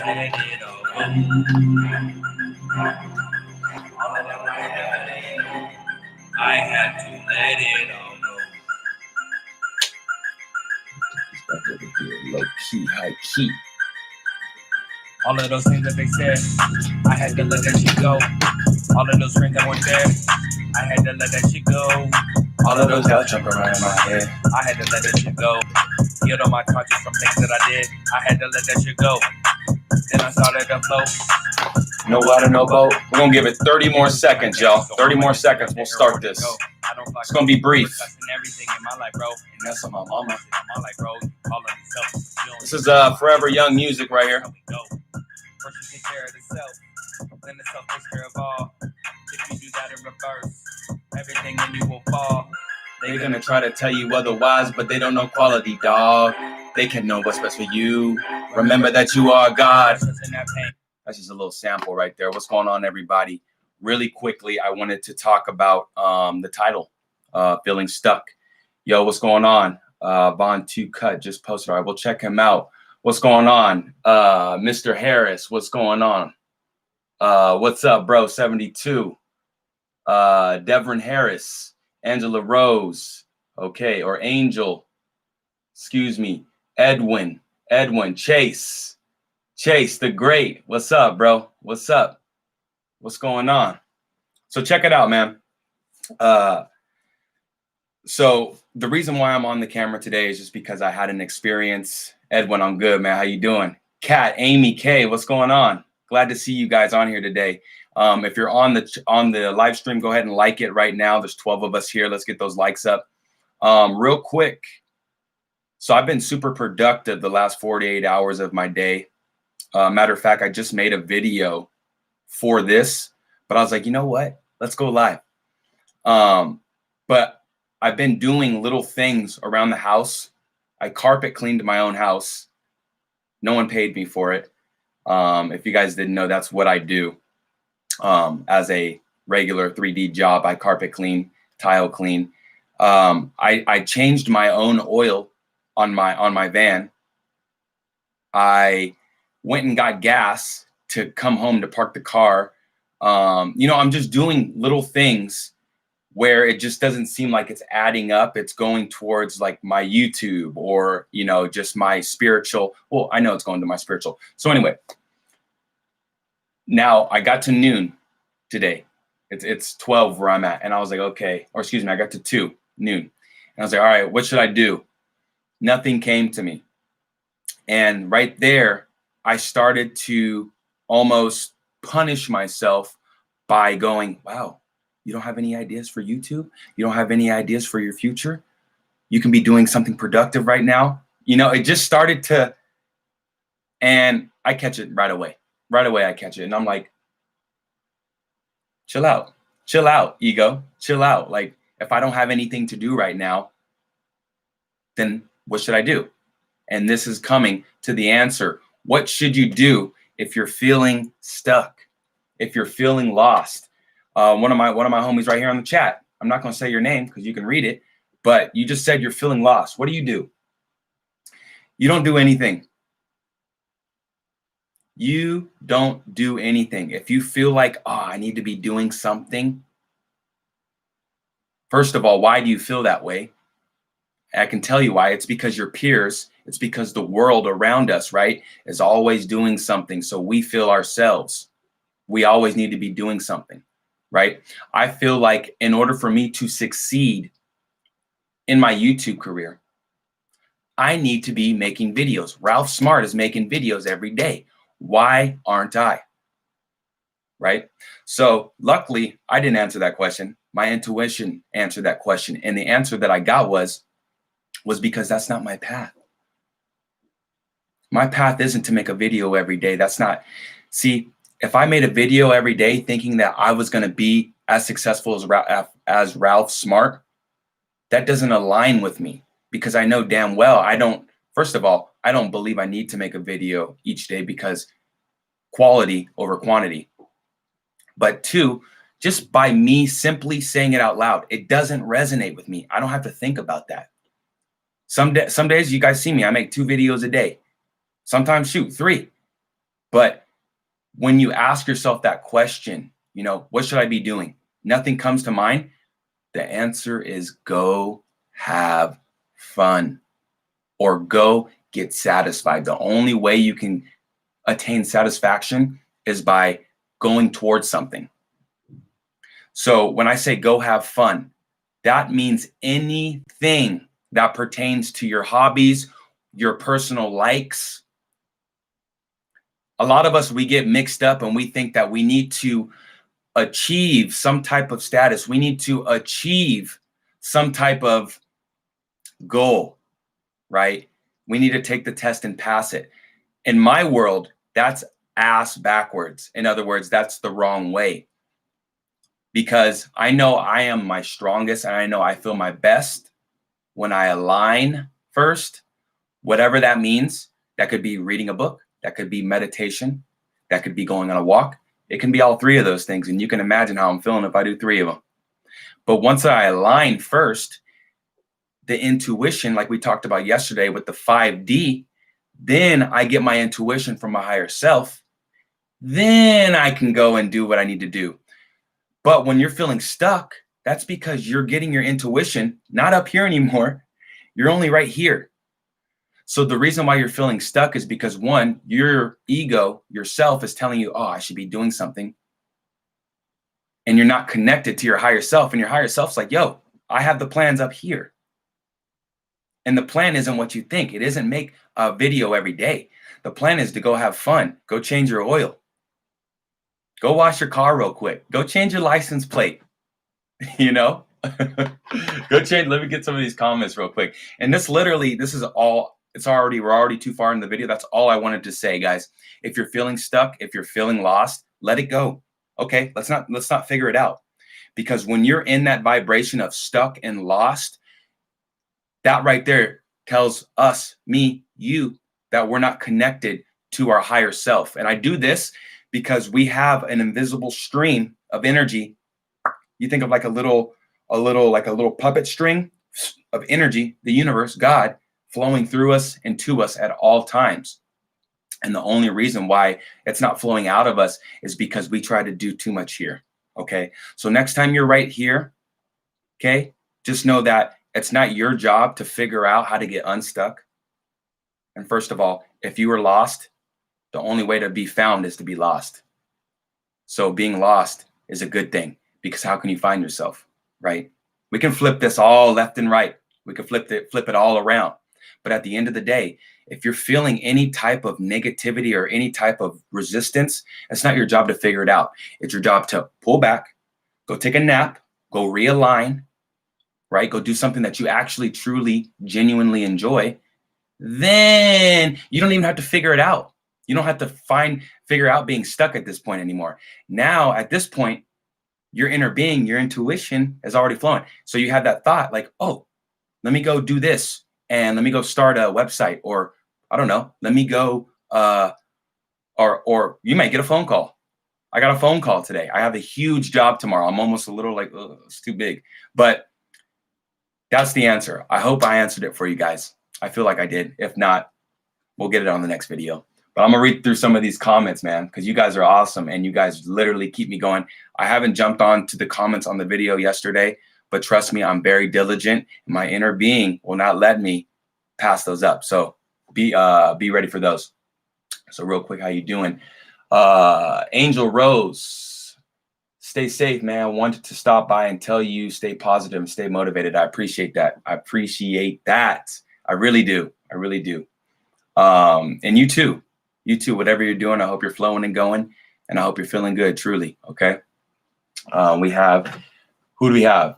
let it all go. All of that right there, I had to let it all go. Low key, high key. All of those things that they said, I had to let that shit go. All of those friends that weren't there, I had to let that shit go. All of those doubts jump around in my head. I had to let that shit go. Healed on my conscience from things that I did. I had to let that shit go. Then I started to flow. No water, no boat. We're gonna give it 30 more seconds, y'all. 30 more seconds. We'll start this. It's gonna be brief. Everything in my life, bro. And that's on my mama. My life, bro. All of yourself. This is Forever Young music right here. First you take care of the self, then the self takes care of all. If you do that in reverse, everything in you will fall. They're gonna try to tell you otherwise, but they don't know quality, dog. They can know what's best for you. Remember that you are God. That's just a little sample right there. What's going on, everybody? Really quickly, I wanted to talk about the title, Feeling Stuck. Yo, what's going on? Von 2 Cut just posted. All right, we'll check him out. What's going on? Mr. Harris, what's going on? What's up, bro? 72. Devon Harris, Angela Rose, okay, or Angel, excuse me, Edwin, Chase the Great. What's up, bro? What's up? What's going on? So check it out, man. So the reason why I'm on the camera today is just because I had an experience. Edwin, I'm good, man. How you doing? Kat, Amy K, what's going on? Glad to see you guys on here today. If you're on the live stream, go ahead and like it right now. There's 12 of us here. Let's get those likes up. Real quick. So I've been super productive the last 48 hours of my day. Matter of fact, I just made a video for this, but I was like, you know what? Let's go live. But I've been doing little things around the house. I carpet cleaned my own house. No one paid me for it. If you guys didn't know, that's what I do. As a regular 3D job, I carpet clean, tile clean. I changed my own oil on my van. I went and got gas to come home to park the car. I'm just doing little things where it just doesn't seem like it's adding up. It's going towards like my YouTube or, just my spiritual. Well, I know it's going to my spiritual. So anyway, now I got to noon today. It's 12 where I'm at. And I was like, okay, or excuse me, I got to 2 noon. And I was like, all right, what should I do? Nothing came to me. And right there, I started to almost punish myself by going, wow, you don't have any ideas for YouTube? You don't have any ideas for your future? You can be doing something productive right now. It just started to, and I catch it right away. Right away, I catch it. And I'm like, chill out, ego, chill out. Like, if I don't have anything to do right now, then what should I do? And this is coming to the answer. What should you do if you're feeling stuck? If you're feeling lost? One of my homies right here on the chat. I'm not going to say your name because you can read it, but you just said you're feeling lost. What do? You don't do anything. You don't do anything. If you feel like, I need to be doing something, first of all, why do you feel that way? I can tell you why. It's because your peers, it's because the world around us, right, is always doing something. So we feel ourselves. We always need to be doing something, right? I feel like in order for me to succeed in my YouTube career, I need to be making videos. Ralph Smart is making videos every day. Why aren't I? Right? So luckily, I didn't answer that question. My intuition answered that question. And the answer that I got was because that's not my path. My path isn't to make a video every day. That's not, see, if I made a video every day thinking that I was going to be as successful as Ralph Smart, that doesn't align with me because I know damn well first of all, I don't believe I need to make a video each day because quality over quantity. But 2, just by me simply saying it out loud, it doesn't resonate with me. I don't have to think about that. Some days you guys see me, I make 2 videos a day. Sometimes 3. But when you ask yourself that question, you know, what should I be doing? Nothing comes to mind. The answer is go have fun or go get satisfied. The only way you can attain satisfaction is by going towards something. So when I say go have fun, that means anything that pertains to your hobbies, your personal likes. A lot of us, we get mixed up and we think that we need to achieve some type of status. We need to achieve some type of goal, right? We need to take the test and pass it. In my world, that's ass backwards. In other words, that's the wrong way. Because I know I am my strongest and I know I feel my best when I align first, whatever that means. That could be reading a book, that could be meditation, that could be going on a walk. It can be all three of those things. And you can imagine how I'm feeling if I do three of them. But once I align first, the intuition, like we talked about yesterday with the 5D, then I get my intuition from my higher self. Then I can go and do what I need to do. But when you're feeling stuck, that's because you're getting your intuition not up here anymore. You're only right here. So the reason why you're feeling stuck is because, one, your ego, yourself, is telling you, oh, I should be doing something. And you're not connected to your higher self. And your higher self's like, yo, I have the plans up here. And the plan isn't what you think. It isn't make a video every day. The plan is to go have fun. Go change your oil. Go wash your car real quick. Go change your license plate. You know? Go change. Let me get some of these comments real quick. And this is all. We're already too far in the video. That's all I wanted to say, guys. If you're feeling stuck, if you're feeling lost, let it go. Okay, let's not figure it out. Because when you're in that vibration of stuck and lost, that right there tells us, me, you, that we're not connected to our higher self. And I do this because we have an invisible stream of energy. You think of like a little puppet string of energy, the universe, God, flowing through us and to us at all times. And the only reason why it's not flowing out of us is because we try to do too much here. Okay. So next time you're right here, okay, just know that it's not your job to figure out how to get unstuck. And first of all, if you were lost, the only way to be found is to be lost. So being lost is a good thing, because how can you find yourself, right? We can flip this all left and right. We can flip it all around. But at the end of the day, if you're feeling any type of negativity or any type of resistance, it's not your job to figure it out. It's your job to pull back, go take a nap, go realign, right? Go do something that you actually, truly, genuinely enjoy. Then you don't even have to figure it out. You don't have to figure out being stuck at this point anymore. Now, at this point, your inner being, your intuition is already flowing. So you have that thought like, oh, let me go do this. And let me go start a website, or I don't know, let me go, or you might get a phone call. I got a phone call today. I have a huge job tomorrow. I'm almost a little like, it's too big, but that's the answer. I hope I answered it for you guys. I feel like I did. If not, we'll get it on the next video. But I'm gonna read through some of these comments, man, because you guys are awesome and you guys literally keep me going. I haven't jumped on to the comments on the video yesterday, but trust me, I'm very diligent. My inner being will not let me pass those up. So be ready for those. So real quick, how you doing? Angel Rose, stay safe, man. Wanted to stop by and tell you stay positive and stay motivated. I appreciate that. I really do. I really do. And you too, whatever you're doing, I hope you're flowing and going, and I hope you're feeling good, truly. Okay. Who do we have?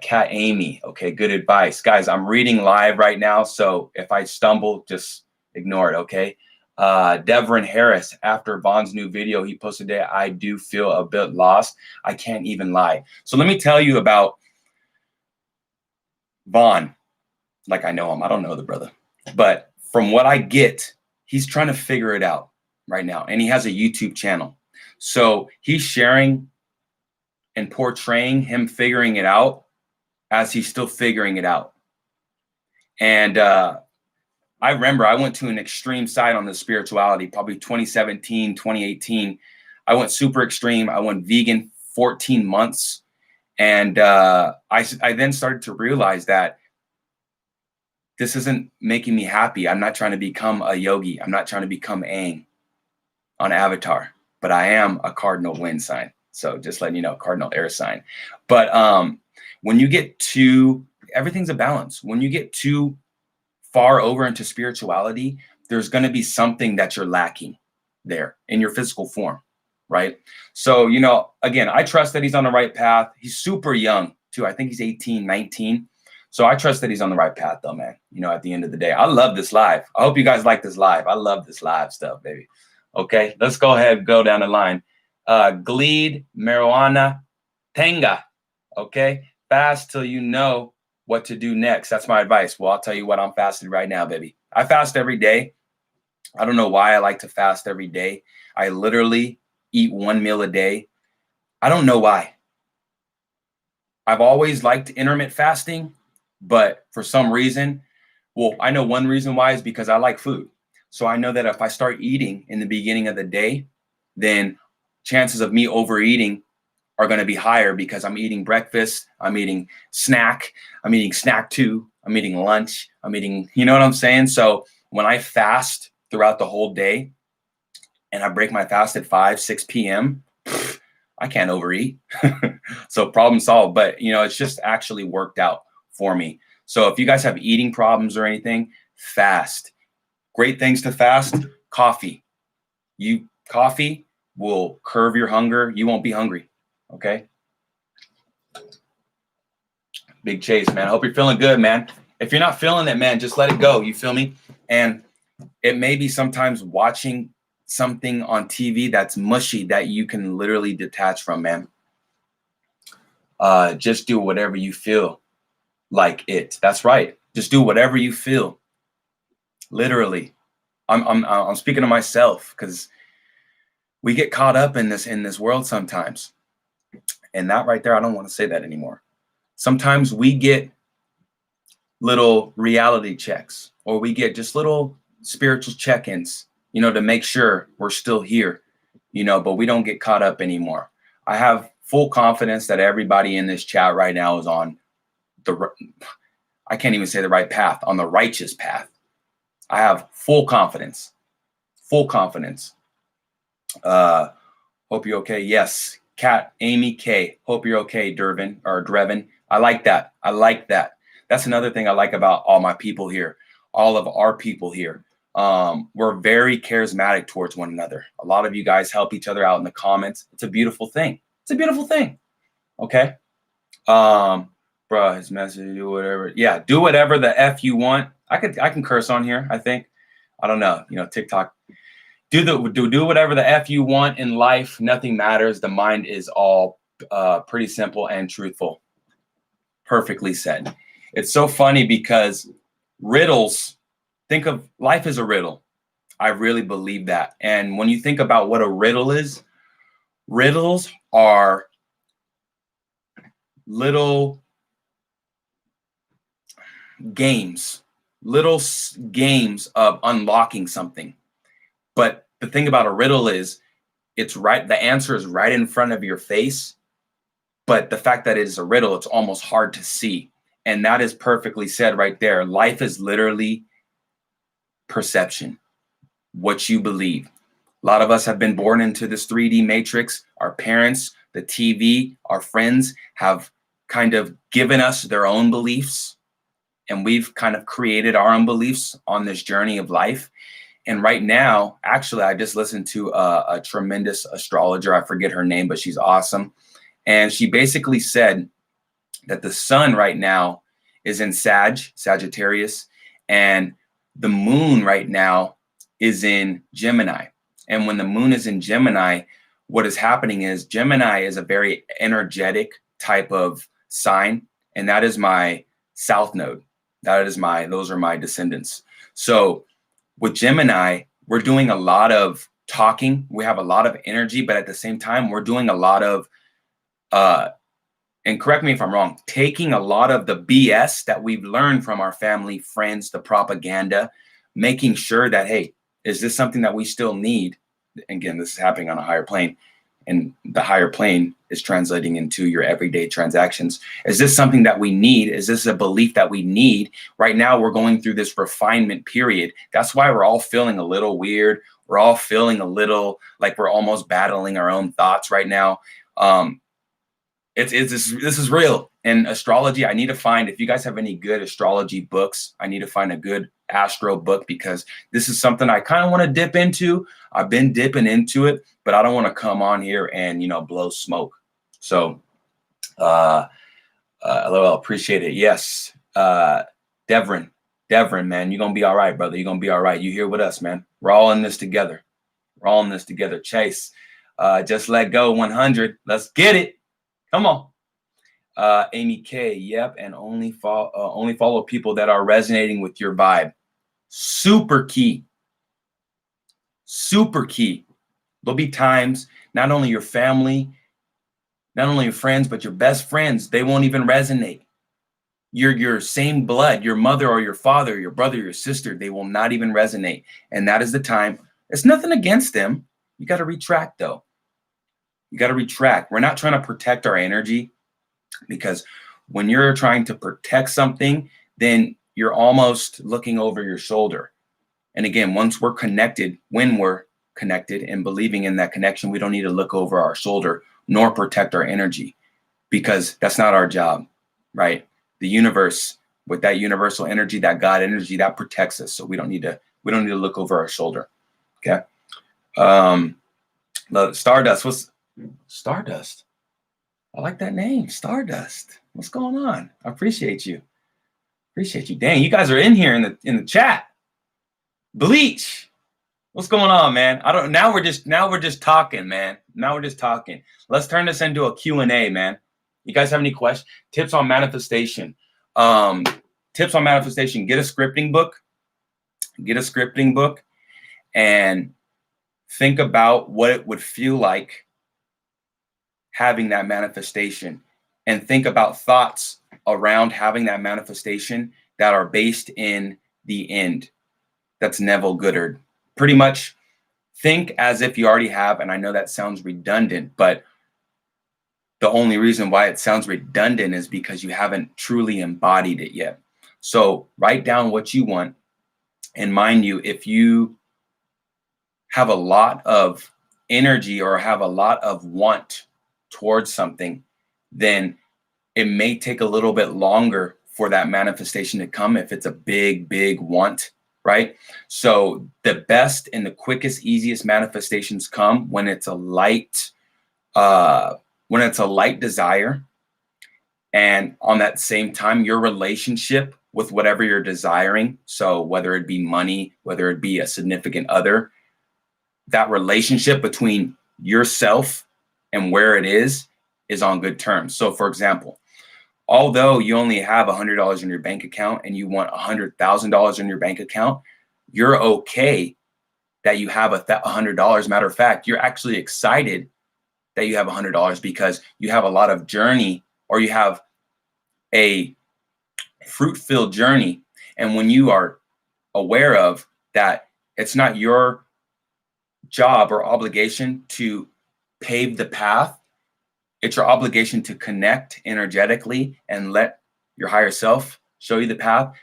Kat Amy. Okay, good advice. Guys, I'm reading live right now, so if I stumble, just ignore it, okay? Devrin Harris, after Vaughn's new video he posted today, I do feel a bit lost. I can't even lie. So let me tell you about Vaughn. Like I know him. I don't know the brother. But from what I get, he's trying to figure it out right now. And he has a YouTube channel. So he's sharing and portraying him figuring it out as he's still figuring it out. And I remember I went to an extreme side on the spirituality, probably 2017, 2018. I went super extreme. I went vegan 14 months. And I then started to realize that this isn't making me happy. I'm not trying to become a yogi. I'm not trying to become Aang on Avatar, but I am a cardinal wind sign. So just letting you know, cardinal air sign. But when you get too, everything's a balance. When you get too far over into spirituality, there's going to be something that you're lacking there in your physical form, right? So, you know, again, I trust that he's on the right path. He's super young too. I think he's 18, 19. So I trust that he's on the right path though, man. You know, at the end of the day, I love this live. I hope you guys like this live. I love this live stuff, baby. Okay, let's go ahead and go down the line. Gleed, marijuana, tenga. Okay, fast till you know what to do next. That's my advice. Well, I'll tell you what, I'm fasting right now, baby. I fast every day. I don't know why I like to fast every day. I literally eat one meal a day. I don't know why. I've always liked intermittent fasting, but for some reason, well, I know one reason why is because I like food. So I know that if I start eating in the beginning of the day, then chances of me overeating are going to be higher because I'm eating breakfast, I'm eating snack, I'm eating snack 2, I'm eating lunch, I'm eating, you know what I'm saying? So when I fast throughout the whole day and I break my fast at 5, 6 p.m., I can't overeat. So problem solved. But, you know, it's just actually worked out for me. So if you guys have eating problems or anything, fast. Great things to fast. Coffee. Coffee will curb your hunger. You won't be hungry. Okay. Big Chase, man. I hope you're feeling good, man. If you're not feeling it, man, just let it go. You feel me? And it may be sometimes watching something on TV that's mushy that you can literally detach from, man. Just do whatever you feel like it. That's right. Just do whatever you feel. Literally. I'm speaking to myself because we get caught up in this world sometimes. And that right there, I don't want to say that anymore. Sometimes we get little reality checks, or we get just little spiritual check-ins, you know, to make sure we're still here, you know, but we don't get caught up anymore. I have full confidence that everybody in this chat right now is on I can't even say the right path, on the righteous path. I have full confidence. Full confidence. Hope you're okay. Yes. Kat, Amy K. Hope you're okay, Drevin. I like that. I like that. That's another thing I like about all my people here, all of our people here. We're very charismatic towards one another. A lot of you guys help each other out in the comments. It's a beautiful thing. It's a beautiful thing. Okay. Bro, his message, do whatever. Yeah, do whatever the F you want. I can curse on here, I think. I don't know. You know, TikTok. Do whatever the F you want in life. Nothing matters. The mind is all pretty simple and truthful. Perfectly said. It's so funny because riddles, think of life as a riddle. I really believe that. And when you think about what a riddle is, riddles are little games of unlocking something. But the thing about a riddle is it's right. The answer is right in front of your face. But the fact that it is a riddle, it's almost hard to see. And that is perfectly said right there. Life is literally perception, what you believe. A lot of us have been born into this 3D matrix. Our parents, the TV, our friends have kind of given us their own beliefs. And we've kind of created our own beliefs on this journey of life. And right now, actually, I just listened to a tremendous astrologer. I forget her name, but she's awesome. And she basically said that the sun right now is in Sagittarius, and the moon right now is in Gemini. And when the moon is in Gemini, what is happening is Gemini is a very energetic type of sign. And that is my south node. Those are my descendants. So with Gemini, we're doing a lot of talking. We have a lot of energy, but at the same time, we're doing a lot of, and correct me if I'm wrong, taking a lot of the BS that we've learned from our family, friends, the propaganda, making sure that, hey, is this something that we still need? Again, this is happening on a higher plane, and the higher plane is translating into your everyday transactions. Is this something that we need? Is this a belief that we need? Right now, we're going through this refinement period. That's why we're all feeling a little weird. We're all feeling a little like we're almost battling our own thoughts right now. This is real. And astrology, I need to find, if you guys have any good astrology books, I need to find a good astro book, because this is something I kind of want to dip into. I've been dipping into it, but I don't want to come on here and, blow smoke. So, LOL, appreciate it. Yes. Devrin, man, you're going to be all right, brother. You're going to be all right. You here with us, man. We're all in this together. Chase, just let go 100. Let's get it. Come on. Amy K, yep, and only follow people that are resonating with your vibe. Super key. There'll be times, not only your family, not only your friends, but your best friends, they won't even resonate. Your same blood, your mother or your father, your brother, your sister, they will not even resonate. And that is the time. It's nothing against them. You got to retract, though. You got to retract. We're not trying to protect our energy, because when you're trying to protect something, then you're almost looking over your shoulder. And again, when we're connected and believing in that connection, we don't need to look over our shoulder nor protect our energy, because that's not our job, right? The universe, with that universal energy, that God energy, that protects us. So we don't need to look over our shoulder. Okay. Stardust. What's Stardust? I like that name, Stardust. What's going on? I appreciate you. Dang, you guys are in here in the chat. Bleach. What's going on, man? Now we're just talking, man. Let's turn this into a Q&A, man. You guys have any questions? Tips on manifestation. Get a scripting book and think about what it would feel like having that manifestation, and think about thoughts around having that manifestation that are based in the end. That's Neville Goddard. Pretty much think as if you already have, and I know that sounds redundant, but the only reason why it sounds redundant is because you haven't truly embodied it yet. So write down what you want. And mind you, if you have a lot of energy or have a lot of want towards something, then it may take a little bit longer for that manifestation to come if it's a big want, right? So the best and the quickest, easiest manifestations come when it's a light desire. And on that same time, your relationship with whatever you're desiring, so whether it be money, whether it be a significant other, that relationship between yourself and where it is on good terms. So for example, although you only have $100 in your bank account and you want $100,000 in your bank account, you're okay that you have $100. Matter of fact, you're actually excited that you have $100 because you have a lot of journey, or you have a fruit-filled journey. And when you are aware of that, it's not your job or obligation to pave the path. It's your obligation to connect energetically and let your higher self show you the path.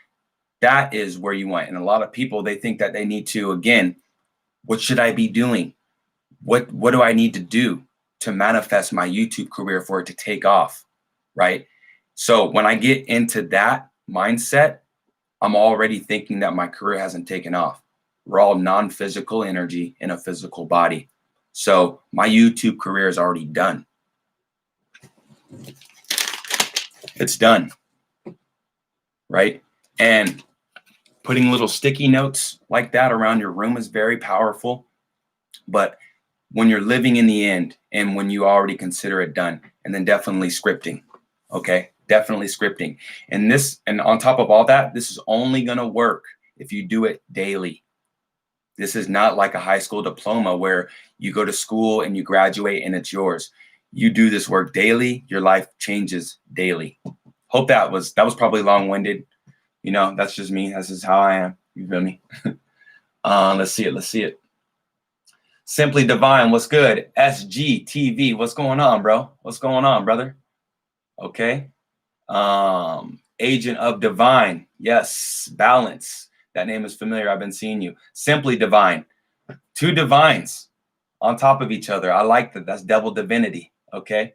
That is where you want. And a lot of people, they think that they need to, again, what should I be doing? What do I need to do to manifest my YouTube career for it to take off, right? So when I get into that mindset, I'm already thinking that my career hasn't taken off. We're all non-physical energy in a physical body. So my YouTube career is already done. It's done, right? And putting little sticky notes like that around your room is very powerful. But when you're living in the end and when you already consider it done, and then definitely scripting, okay? Definitely scripting. And on top of all that, this is only going to work if you do it daily. This is not like a high school diploma where you go to school and you graduate and it's yours. You do this work daily, your life changes daily. Hope that was probably long-winded. You know, that's just me. This is how I am. You feel me? Let's see it. Let's see it. Simply Divine, what's good? SGTV, what's going on, bro? What's going on, brother? Okay. Agent of Divine, yes. Balance, that name is familiar. I've been seeing you. Simply Divine, 2 divines on top of each other. I like that. That's double divinity. Okay.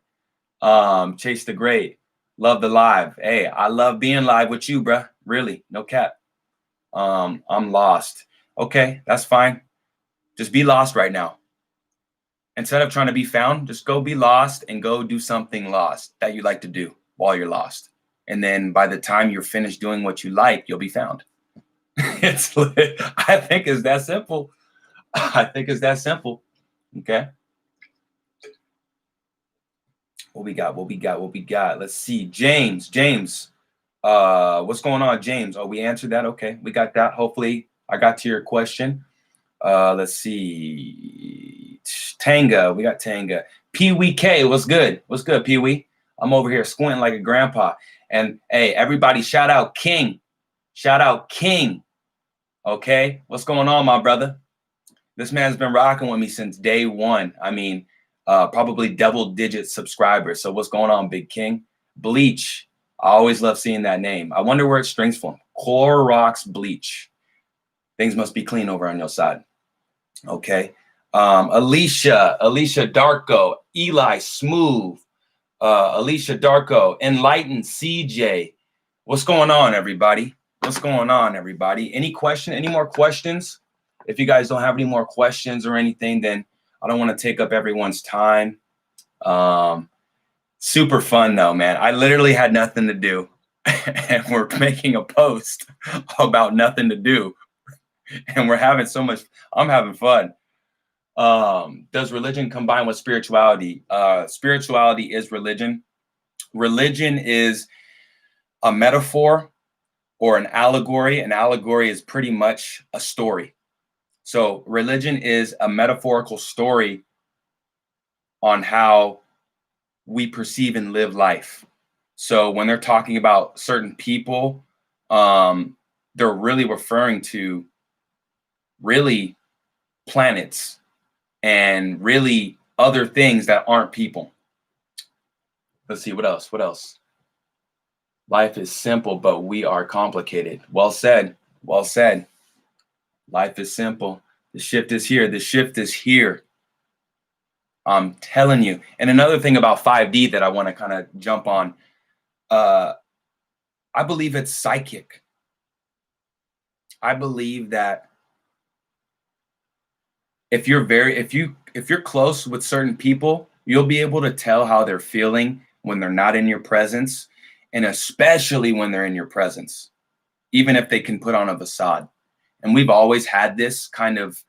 Chase the Great, love the live. Hey, I love being live with you, bruh. Really, no cap. I'm lost. Okay, that's fine. Just be lost right now. Instead of trying to be found, just go be lost and go do something lost that you like to do while you're lost. And then by the time you're finished doing what you like, you'll be found. I think it's that simple. I think it's that simple. Okay. What we got? What we got? What we got? Let's see. James. What's going on, James? Oh, we answered that. Okay, we got that. Hopefully I got to your question. Let's see. Tanga, we got Tanga. Pee Wee K, what's good? What's good, Pee Wee? I'm over here squinting like a grandpa. And hey, everybody, shout out King. Shout out King. Okay, what's going on, my brother? This man's been rocking with me since day one. I mean, probably double-digit subscribers. So what's going on, Big King? Bleach. I always love seeing that name. I wonder where it strings from. Clorox Bleach. Things must be clean over on your side. Okay. Alicia Darko, Eli Smooth, Alicia Darko, Enlightened CJ. What's going on, everybody? What's going on, everybody? Any more questions? If you guys don't have any more questions or anything, then I don't want to take up everyone's time. Super fun though, man. I literally had nothing to do and we're making a post about nothing to do and we're having so much, I'm having fun. Does religion combine with spirituality? Spirituality is religion. Religion is a metaphor or an allegory. An allegory is pretty much a story. So religion is a metaphorical story on how we perceive and live life. So when they're talking about certain people, they're really referring to really planets and really other things that aren't people. Let's see, what else? What else? Life is simple, but we are complicated. Well said. Well said. Life is simple. The shift is here. The shift is here. I'm telling you. And another thing about 5D that I want to kind of jump on, I believe it's psychic. I believe that if you're close with certain people, you'll be able to tell how they're feeling when they're not in your presence, and especially when they're in your presence, even if they can put on a facade. And we've always had this kind of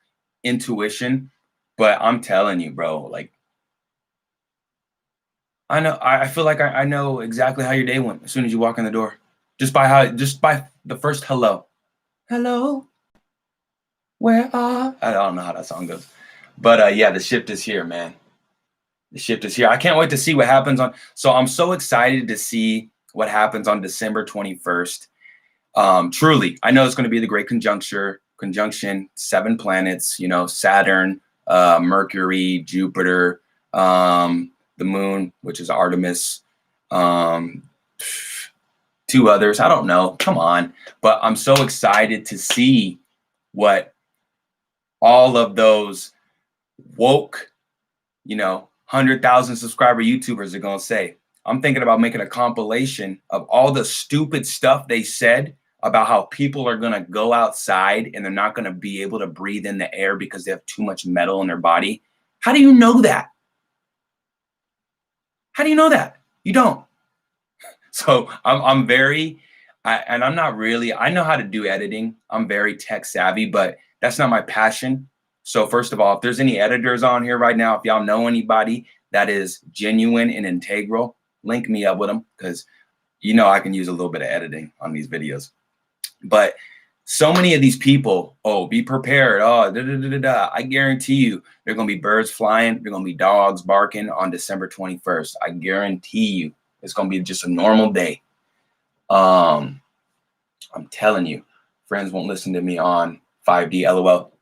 intuition, but I'm telling you, bro, like, I feel like I know exactly how your day went as soon as you walk in the door, just by the first hello. Where are, I don't know how that song goes, but yeah, the shift is here, man. The shift is here. I can't wait to see what happens so I'm so excited to see what happens on December 21st. Truly, I know it's going to be the great conjunction, 7 planets, Saturn, Mercury, Jupiter, the moon, which is Artemis, 2 others. I don't know. Come on. But I'm so excited to see what all of those woke, 100,000 subscriber YouTubers are going to say. I'm thinking about making a compilation of all the stupid stuff they said about how people are going to go outside and they're not going to be able to breathe in the air because they have too much metal in their body. How do you know that? How do you know that? You don't. So I'm very, and I'm not really, I know how to do editing. I'm very tech savvy, but that's not my passion. So first of all, if there's any editors on here right now, if y'all know anybody that is genuine and integral, link me up with them, because I can use a little bit of editing on these videos. But so many of these people, be prepared. I guarantee you, there are going to be birds flying. There are going to be dogs barking on December 21st. I guarantee you, it's going to be just a normal day. I'm telling you, Friends won't listen to me on 5D. LOL.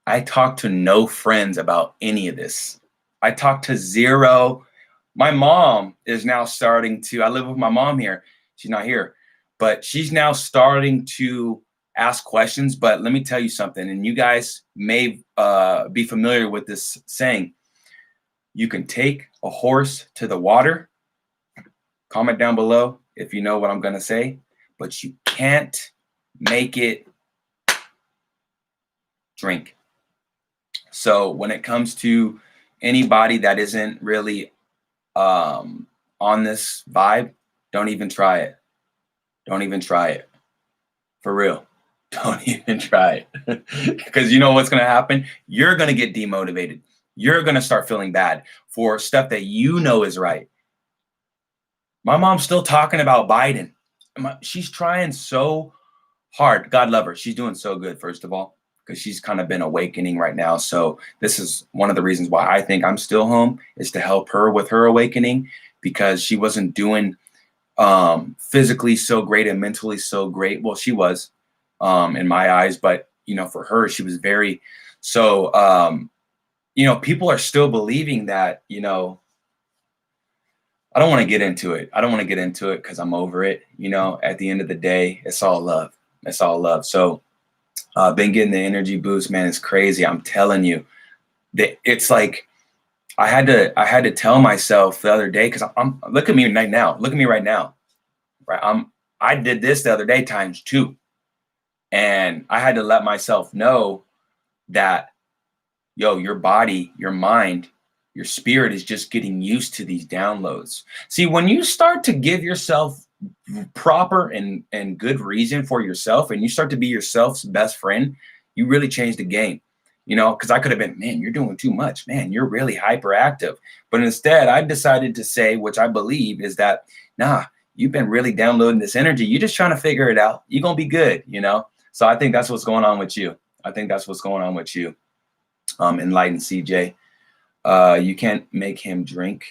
I talk to no friends about any of this. I talk to zero. My mom is now starting to, I live with my mom here. She's not here, but she's now starting to ask questions. But let me tell you something, and you guys may be familiar with this saying. You can take a horse to the water. Comment down below if you know what I'm going to say, but you can't make it drink. So when it comes to anybody that isn't really on this vibe, don't even try it. Don't even try it. For real. Don't even try it. Because you know what's going to happen? You're going to get demotivated. You're going to start feeling bad for stuff that you know is right. My mom's still talking about Biden. She's trying so hard. God love her. She's doing so good, first of all, because she's kind of been awakening right now. So this is one of the reasons why I think I'm still home, is to help her with her awakening, because she wasn't doing physically so great and mentally so great. Well, she was in my eyes, but you know, for her, she was very, so, you know, people are still believing that, you know, I don't want to get into it. I don't want to get into it because I'm over it. You know, at the end of the day, it's all love. It's all love. So been getting the energy boost, man. It's crazy. I'm telling you that it's like, I had to tell myself the other day, because I'm look at me right now. Look at me right now. Right. I did this the other day times 2. And I had to let myself know that, yo, your body, your mind, your spirit is just getting used to these downloads. See, when you start to give yourself proper and good reason for yourself, and you start to be yourself's best friend, you really change the game. You know, because I could have been, man, you're doing too much. Man, you're really hyperactive. But instead, I decided to say, which I believe is that, nah, you've been really downloading this energy. You're just trying to figure it out. You're going to be good, you know? So I think that's what's going on with you. I think that's what's going on with you. Enlightened CJ. You can't make him drink.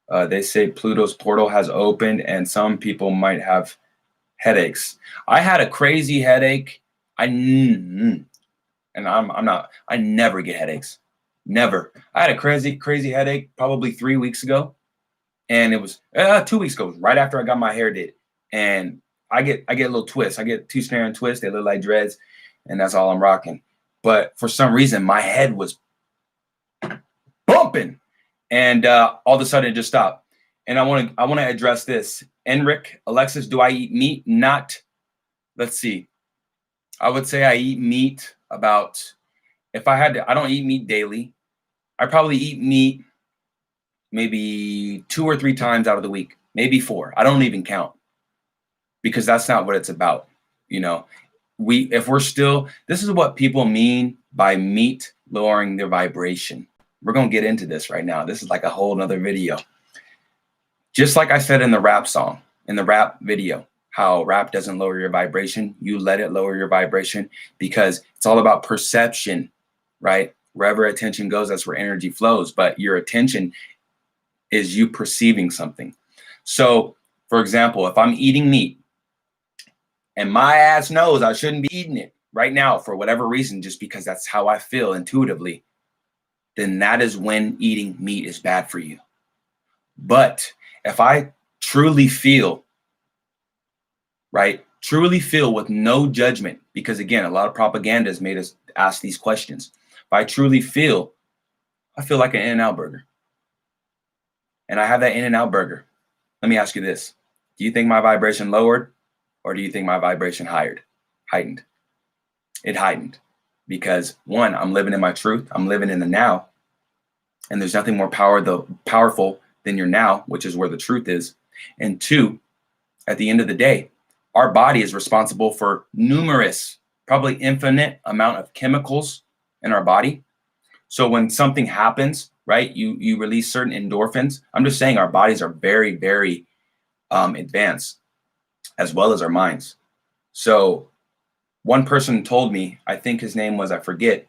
They say Pluto's portal has opened and some people might have headaches. I had a crazy headache. I never get headaches. Never. I had a crazy headache probably 3 weeks ago. And it was 2 weeks ago, right after I got my hair did. And I get a little twist. I get 2 snare and twists. They look like dreads. And that's all I'm rocking. But for some reason, my head was bumping. And all of a sudden it just stopped. And I want to address this. Enric, Alexis, do I eat meat? Not. Let's see. I would say I eat meat about, if I had to, I don't eat meat daily. I probably eat meat maybe 2 or 3 times out of the week, maybe 4. I don't even count, because that's not what it's about. You know, if we're still, this is what people mean by meat lowering their vibration. We're going to get into this right now. This is like a whole nother video. Just like I said in the rap song, in the rap video, how rap doesn't lower your vibration. You let it lower your vibration, because it's all about perception, right? Wherever attention goes, that's where energy flows. But your attention is you perceiving something. So, for example, if I'm eating meat and my ass knows I shouldn't be eating it right now for whatever reason, just because that's how I feel intuitively, then that is when eating meat is bad for you. But if I truly feel, right, truly feel with no judgment, because again, a lot of propaganda has made us ask these questions. If I truly feel, I feel like an In-N-Out burger. And I have that In-N-Out burger. Let me ask you this. Do you think my vibration lowered, or do you think my vibration heightened? It heightened, because 1, I'm living in my truth. I'm living in the now. And there's nothing more powerful than your now, which is where the truth is. And 2, at the end of the day, our body is responsible for numerous, probably infinite amount of chemicals in our body. So when something happens, right, you release certain endorphins. I'm just saying our bodies are very, very advanced, as well as our minds. So one person told me, I think his name was, I forget,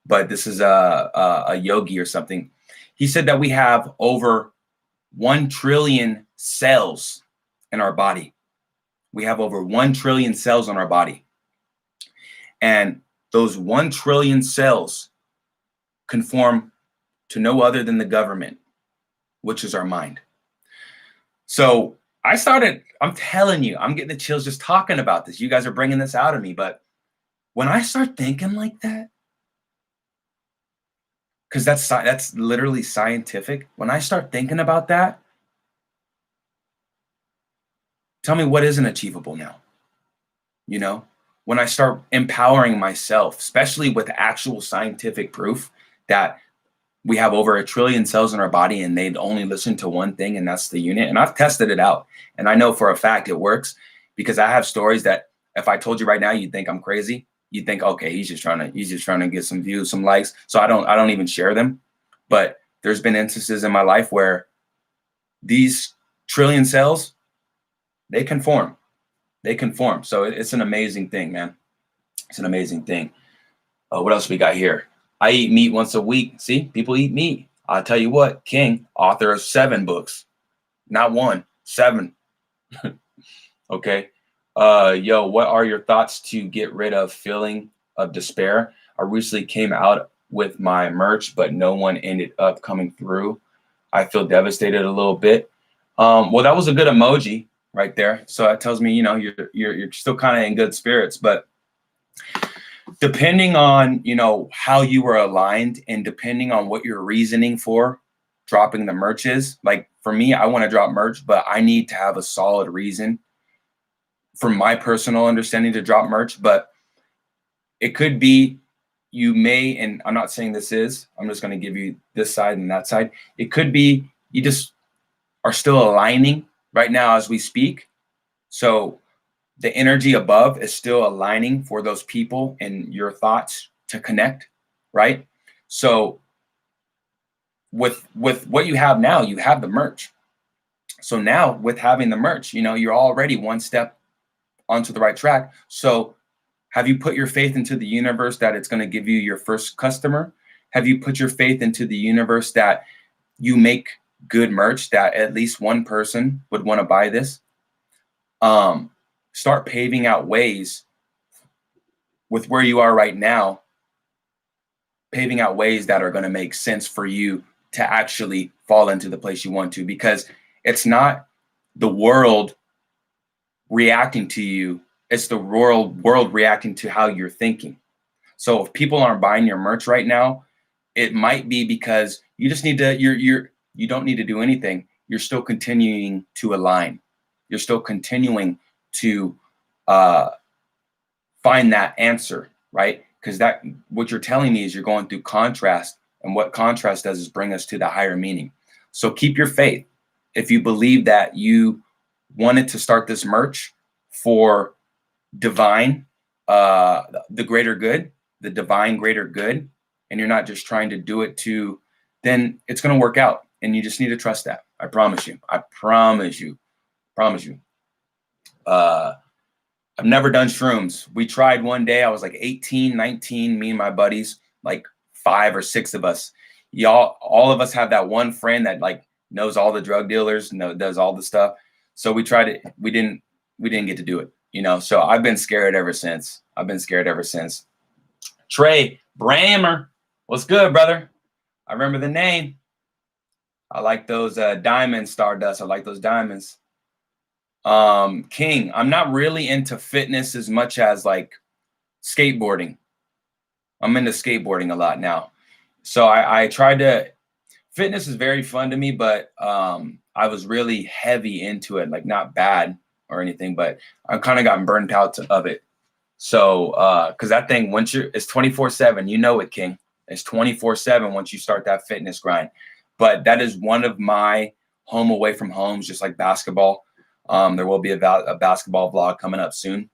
but this is a yogi or something. He said that we have over 1 trillion cells in our body. We have over 1 trillion cells on our body. And those 1 trillion cells conform to no other than the government, which is our mind. So I'm telling you, I'm getting the chills just talking about this. You guys are bringing this out of me. But when I start thinking like that, because that's literally scientific. When I start thinking about that, tell me what isn't achievable now. You know, when I start empowering myself, especially with actual scientific proof that we have over 1 trillion cells in our body and they only listen to one thing, and that's the unit. And I've tested it out. And I know for a fact it works, because I have stories that if I told you right now, you'd think I'm crazy. You'd think, okay, he's just trying to get some views, some likes. So I don't even share them. But there's been instances in my life where these trillion cells, they conform. They conform. So it's an amazing thing, man. It's an amazing thing. What else we got here? I eat meat once a week. See, people eat meat. I'll tell you what, King, author of 7 books, not 1, 7. Okay. Yo, what are your thoughts to get rid of feeling of despair? I recently came out with my merch, but no one ended up coming through. I feel devastated a little bit. Well, that was a good emoji right there. So that tells me, you know, you're still kind of in good spirits, but depending on, you know, how you were aligned and depending on what your reasoning for dropping the merch is, like for me, I want to drop merch, but I need to have a solid reason from my personal understanding to drop merch. But it could be you may, and I'm not saying this is, I'm just going to give you this side and that side. It could be you just are still aligning right now as we speak. So the energy above is still aligning for those people and your thoughts to connect, right? So with what you have now, you have the merch. So now with having the merch, you know, you're already one step onto the right track. So have you put your faith into the universe that it's going to give you your first customer? Have you put your faith into the universe that you make good merch that at least one person would want to buy this? Start paving out ways with where you are right now, paving out ways that are going to make sense for you to actually fall into the place you want to, because it's not the world reacting to you. It's the world reacting to how you're thinking. So if people aren't buying your merch right now, it might be because you just need to, you don't need to do anything. You're still continuing to align. You're still continuing to find that answer, right? Because that, what you're telling me is you're going through contrast, and what contrast does is bring us to the higher meaning. So keep your faith. If you believe that you wanted to start this merch for divine, the greater good, the divine greater good, and you're not just trying to do it to, then it's going to work out. And you just need to trust that. I promise you. I promise you. Promise you. I've never done shrooms. We tried one day. I was like 18, 19, me and my buddies, like 5 or 6 of us. Y'all, all of us have that one friend that like knows all the drug dealers, does all the stuff. So we tried it. We didn't get to do it, you know? So I've been scared ever since. Trey Brammer. What's good, brother? I remember the name. I like those diamond Stardust. I like those diamonds. King, I'm not really into fitness as much as like skateboarding. I'm into skateboarding a lot now. So I tried to, fitness is very fun to me, but I was really heavy into it, like not bad or anything, but I kind of gotten burnt out of it. So, cause that thing, once it's 24/7, you know it, King. It's 24/7 once you start that fitness grind. But that is one of my home away from homes, just like basketball. There will be a basketball vlog coming up soon.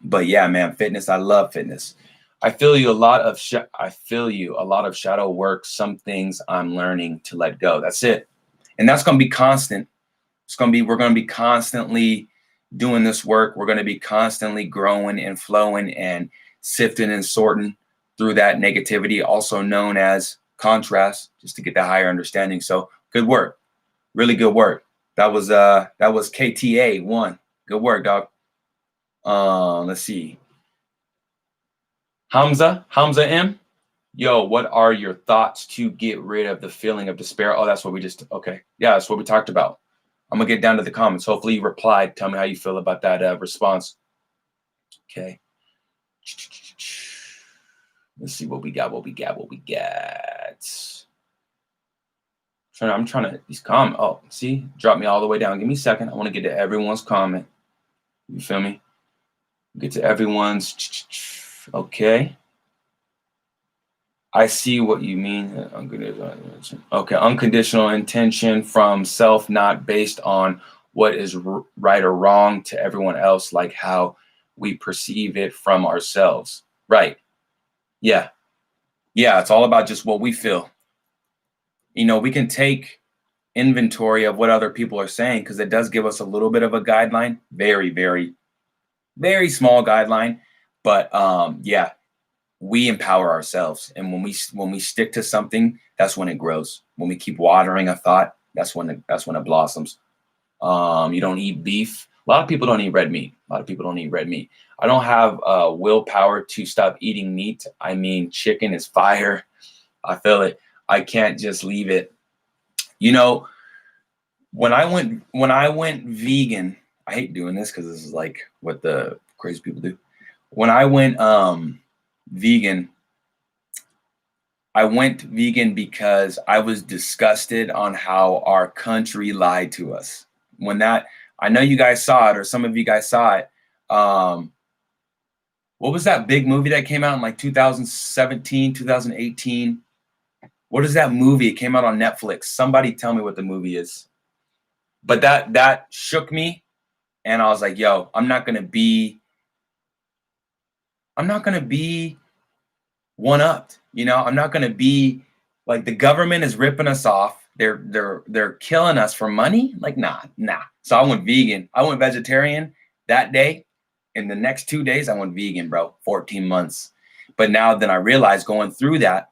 But yeah, man, fitness. I love fitness. I feel you a lot of shadow work. Some things I'm learning to let go. That's it. And that's going to be constant. We're going to be constantly doing this work. We're going to be constantly growing and flowing and sifting and sorting through that negativity, also known as contrast, just to get that higher understanding. So good work. Really good work. That was KTA 1. Good work, dog. Let's see. Hamza M. Yo, what are your thoughts to get rid of the feeling of despair? Oh, that's what we just, okay. Yeah, that's what we talked about. I'm going to get down to the comments. Hopefully you replied. Tell me how you feel about that response. Okay. Let's see what we got. So I'm trying to, these comment. Oh, see, drop me all the way down. Give me a second. I want to get to everyone's comment. You feel me? Get to everyone's. Okay. I see what you mean. Okay. Unconditional intention from self, not based on what is right or wrong to everyone else, like how we perceive it from ourselves. Right. Yeah. Yeah. It's all about just what we feel. You know, we can take inventory of what other people are saying because it does give us a little bit of a guideline. Very, very, very small guideline. But yeah, we empower ourselves. And when we stick to something, that's when it grows. When we keep watering a thought, that's when it blossoms. You don't eat beef. A lot of people don't eat red meat. I don't have willpower to stop eating meat. I mean, chicken is fire. I feel it. I can't just leave it. You know, when I went vegan, I hate doing this because this is like what the crazy people do. When I went vegan, I went vegan because I was disgusted on how our country lied to us. I know you guys saw it, or some of you guys saw it. What was that big movie that came out in like 2017, 2018? What is that movie? It came out on Netflix. Somebody tell me what the movie is. But that shook me, and I was like, yo, I'm not gonna be one-upped. You know, I'm not gonna be like, the government is ripping us off. They're killing us for money. Like, nah. So I went vegan. I went vegetarian that day. In the next 2 days, I went vegan, bro. 14 months. But now then I realized going through that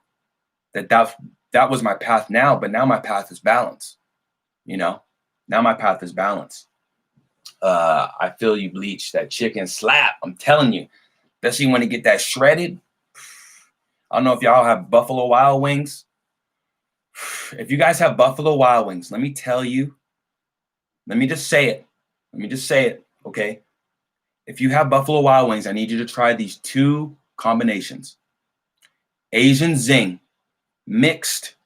was my path now. But now my path is balance. You know, now my path is balance. I feel you, Bleach. That chicken slap. I'm telling you, especially when you get that shredded. I don't know if y'all have Buffalo Wild Wings. If you guys have Buffalo Wild Wings, let me tell you. Let me just say it. Okay. If you have Buffalo Wild Wings, I need you to try these two combinations. Asian Zing mixed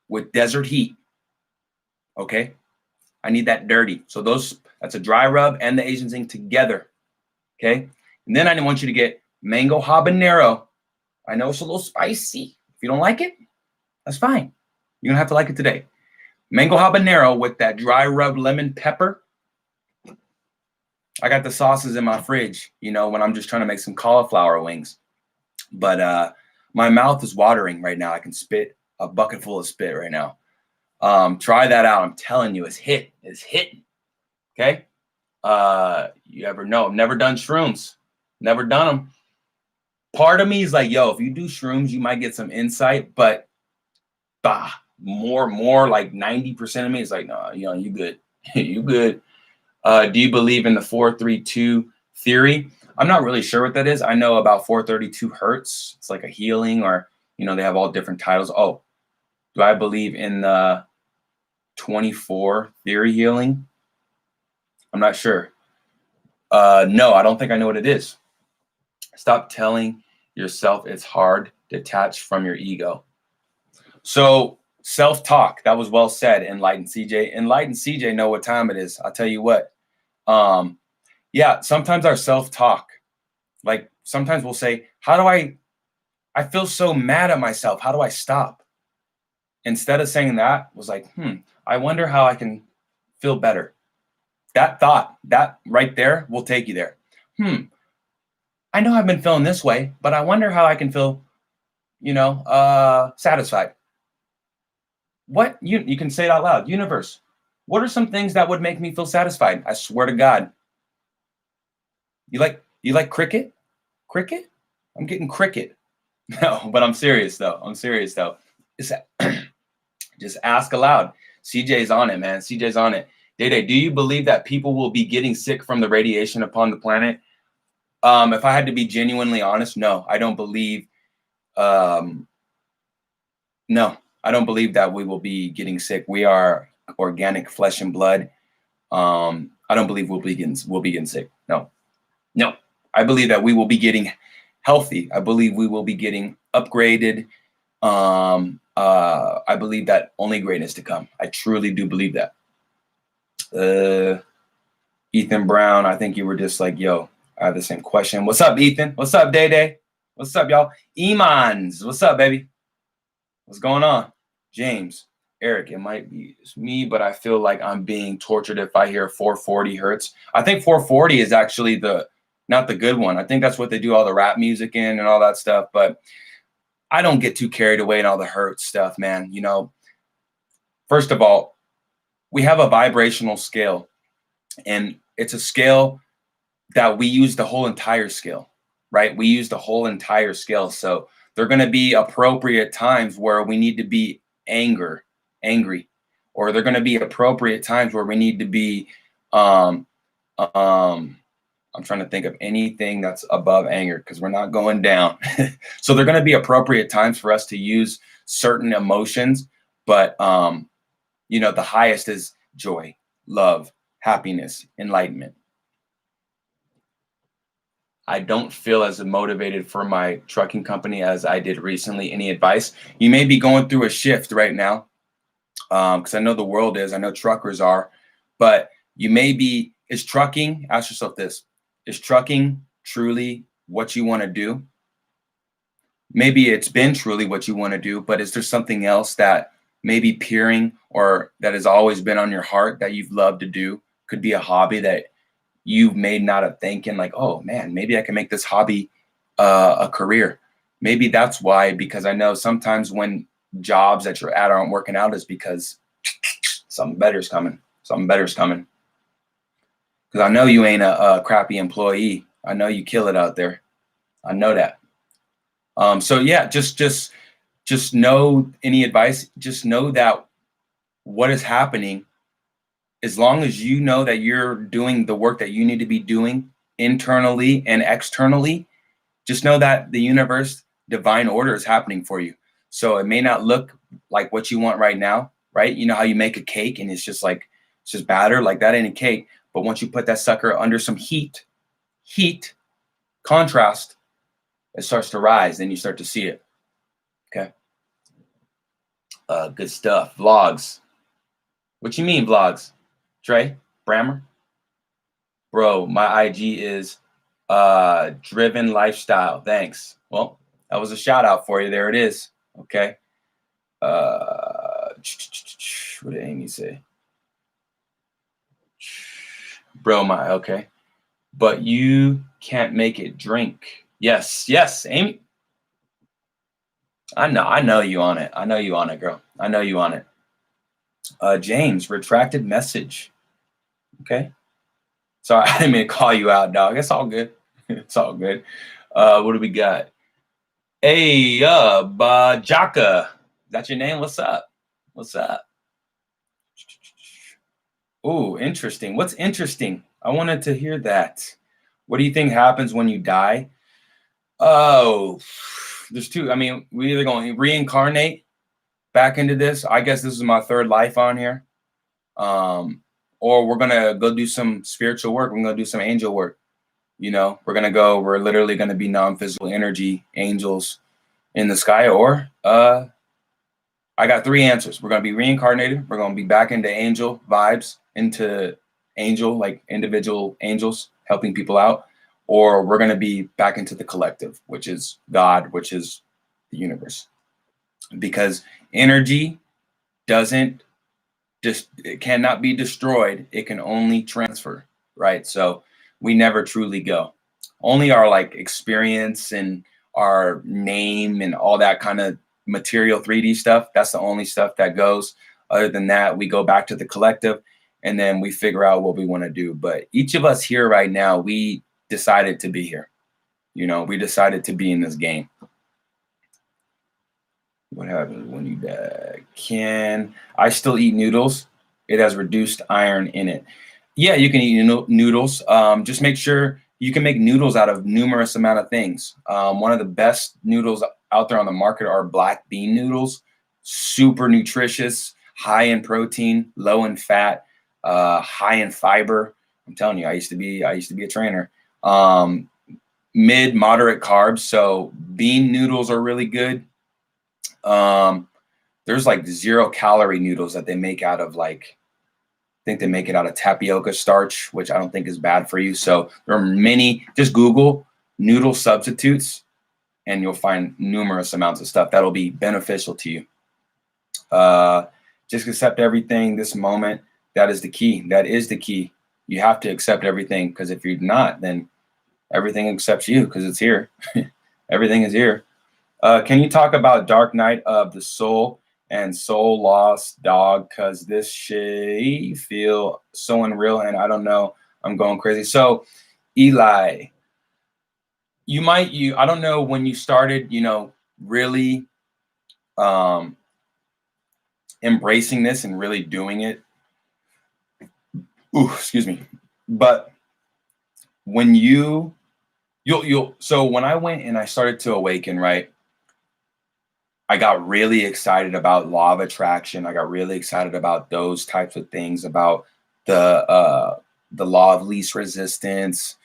with Desert Heat. Okay. I need that dirty. So that's a dry rub and the Asian Zing together. Okay. And then I want you to get mango habanero. I know it's a little spicy. If you don't like it, that's fine. You don't have to like it today. Mango habanero with that dry rub lemon pepper. I got the sauces in my fridge, you know, when I'm just trying to make some cauliflower wings. But my mouth is watering right now. I can spit a bucket full of spit right now. Try that out. I'm telling you, it's hitting. Okay. You ever know? I've never done shrooms. Never done them. Part of me is like, yo, if you do shrooms, you might get some insight, but more like 90% of me is like, no, you know, you good. You good. Do you believe in the 432 theory? I'm not really sure what that is. I know about 432 hertz. It's like a healing, or, you know, they have all different titles. Oh, do I believe in the 24 theory healing? I'm not sure. No, I don't think I know what it is. Stop telling yourself it's hard, detached from your ego. So self-talk, that was well said. Enlightened CJ know what time it is. I'll tell you what. Yeah, sometimes our self-talk, like sometimes we'll say, I feel so mad at myself. How do I stop? Instead of saying that, was like, I wonder how I can feel better. That thought, that right there will take you there. I know I've been feeling this way, but I wonder how I can feel, you know, satisfied. What? You can say it out loud. Universe, what are some things that would make me feel satisfied? I swear to God. You like cricket? Cricket? I'm getting cricket. No, but I'm serious though. Just ask aloud. CJ's on it, man. CJ's on it. Day, do you believe that people will be getting sick from the radiation upon the planet? If I had to be genuinely honest, no, I don't believe. No, I don't believe that we will be getting sick. We are organic flesh and blood. I don't believe we'll be getting sick. No, no. I believe that we will be getting healthy. I believe we will be getting upgraded. I believe that only greatness to come. I truly do believe that. Ethan Brown, I think you were just like, yo, I have the same question. What's up, Ethan? What's up, Day Day? What's up, y'all? Imans, what's up, baby? What's going on? James, Eric, it might be me, but I feel like I'm being tortured if I hear 440 hertz. I think 440 is actually not the good one. I think that's what they do all the rap music in and all that stuff. But I don't get too carried away in all the hertz stuff, man. You know, first of all, we have a vibrational scale, and it's a scale that we use the whole entire scale, right? We use the whole entire scale. So there are going to be appropriate times where we need to be angry, or they're going to be appropriate times where we need to be, I'm trying to think of anything that's above anger because we're not going down. So they're going to be appropriate times for us to use certain emotions, but you know, the highest is joy, love, happiness, enlightenment. I don't feel as motivated for my trucking company as I did recently. Any advice? You may be going through a shift right now, because I know the world is. I know truckers are, but you may be. Is trucking? Ask yourself this: is trucking truly what you want to do? Maybe it's been truly what you want to do, but is there something else that may be peering or that has always been on your heart that you've loved to do? Could be a hobby that you may not have thinking like, oh man, maybe I can make this hobby a career. Maybe that's why, because I know sometimes when jobs that you're at aren't working out is because something better's coming. Something better's coming. Because I know you ain't a crappy employee. I know you kill it out there. I know that. So yeah, just know, any advice, just know that what is happening, as long as you know that you're doing the work that you need to be doing internally and externally, just know that the universe, divine order is happening for you. So it may not look like what you want right now, right? You know how you make a cake and it's just batter, like that ain't a cake. But once you put that sucker under some heat, contrast, it starts to rise, then you start to see it. Okay. Good stuff. Vlogs. What you mean vlogs? Trey Brammer? Bro, my IG is Driven Lifestyle. Thanks. Well, that was a shout out for you. There it is. Okay. What did Amy say? Bro, okay. But you can't make it drink. Yes, Amy. I know you on it. I know you on it, girl. I know you on it. James, retracted message. Okay. Sorry, I didn't mean to call you out, dog. It's all good. It's all good. What do we got? Hey, Bajaka. Is that your name? What's up? What's up? Oh, interesting. What's interesting? I wanted to hear that. What do you think happens when you die? Oh, there's two. I mean, we're either going to reincarnate back into this. I guess this is my third life on here. Or we're going to go do some spiritual work. We're going to do some angel work. You know, we're literally going to be non-physical energy angels in the sky. Or I got three answers. We're going to be reincarnated. We're going to be back into angel vibes, into angel, like individual angels helping people out. Or we're going to be back into the collective, which is God, which is the universe. Because energy it cannot be destroyed. It can only transfer, right? So we never truly go. Only our like experience and our name and all that kind of material 3D stuff, that's the only stuff that goes. Other than that, we go back to the collective and then we figure out what we want to do. But each of us here right now, we decided to be here. You know, we decided to be in this game. What happens when you die? Can I still eat noodles? It has reduced iron in it. Yeah, you can eat noodles. Just make sure you can make noodles out of numerous amount of things. One of the best noodles out there on the market are black bean noodles. Super nutritious, high in protein, low in fat, high in fiber. I'm telling you, I used to be a trainer. Mid moderate carbs, so bean noodles are really good. There's like 0-calorie noodles that they make out of like, I think they make it out of tapioca starch, which I don't think is bad for you. So there are many, just Google noodle substitutes and you'll find numerous amounts of stuff that'll be beneficial to you. Just accept everything this moment. That is the key. That is the key. You have to accept everything, because if you're not, then everything accepts you, because it's here. Everything is here. Can you talk about Dark Night of the Soul and Soul Lost, dog? Because this shit feel so unreal, and I don't know, I'm going crazy. So, Eli, I don't know when you started, really embracing this and really doing it. Ooh, excuse me. But when you'll so when I went and I started to awaken, right? I got really excited about law of attraction. I got really excited about those types of things, about the law of least resistance.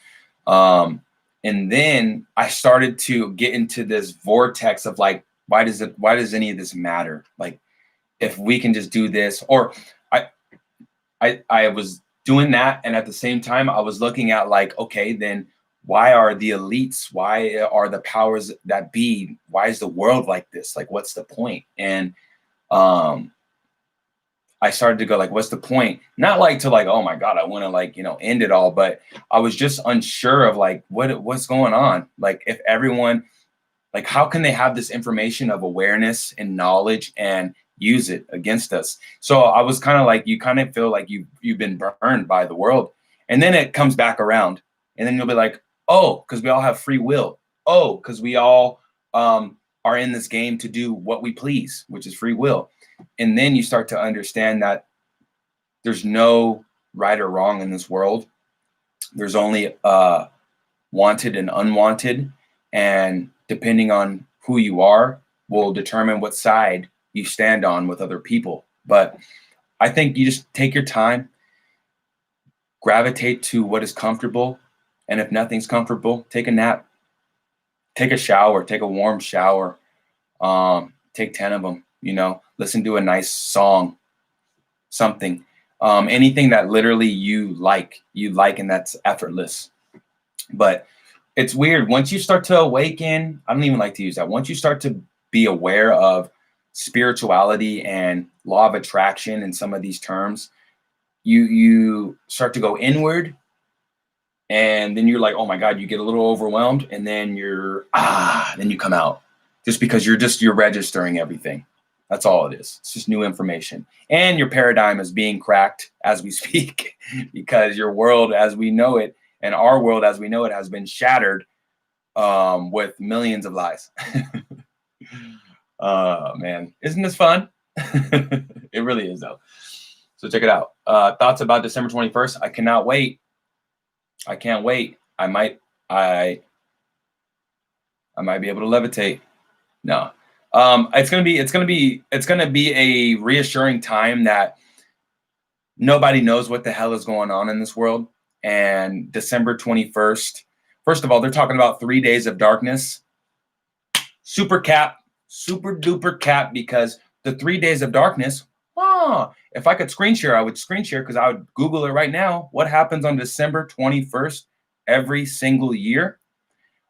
And then I started to get into this vortex of like, why does any of this matter? Like, if we can just do this, or I was doing that, and at the same time I was looking at like, okay, then why are the elites, why are the powers that be, why is the world like this? Like, what's the point? And I started to go like, what's the point? Not like to like, oh my God, I want to like, end it all. But I was just unsure of like, what's going on? Like, if everyone, like, how can they have this information of awareness and knowledge and use it against us? So I was kind of like, you kind of feel like you've been burned by the world. And then it comes back around, and then you'll be like, oh, because we all have free will. Oh, because we all are in this game to do what we please, which is free will. And then you start to understand that there's no right or wrong in this world. There's only wanted and unwanted. And depending on who you are will determine what side you stand on with other people. But I think you just take your time, gravitate to what is comfortable. And if nothing's comfortable, take a nap, take a shower, take a warm shower, take 10 of them, listen to a nice song, something, anything that literally you like, and that's effortless. But it's weird. Once you start to awaken, I don't even like to use that. Once you start to be aware of spirituality and law of attraction and some of these terms, you start to go inward. And then you're like, oh my God, you get a little overwhelmed, and then then you come out, just because you're registering everything. That's all it is. It's just new information. And your paradigm is being cracked as we speak, because your world as we know it and our world as we know it has been shattered with millions of lies. Man, isn't this fun? It really is, though. So check it out. Thoughts about December 21st. I cannot wait. I can't wait. I might be able to levitate. No. It's gonna be a reassuring time that nobody knows what the hell is going on in this world. And December 21st, first of all, they're talking about 3 days of darkness. Super duper cap, because the 3 days of darkness, if I could screen share, I would screen share, because I would Google it right now. What happens on December 21st every single year?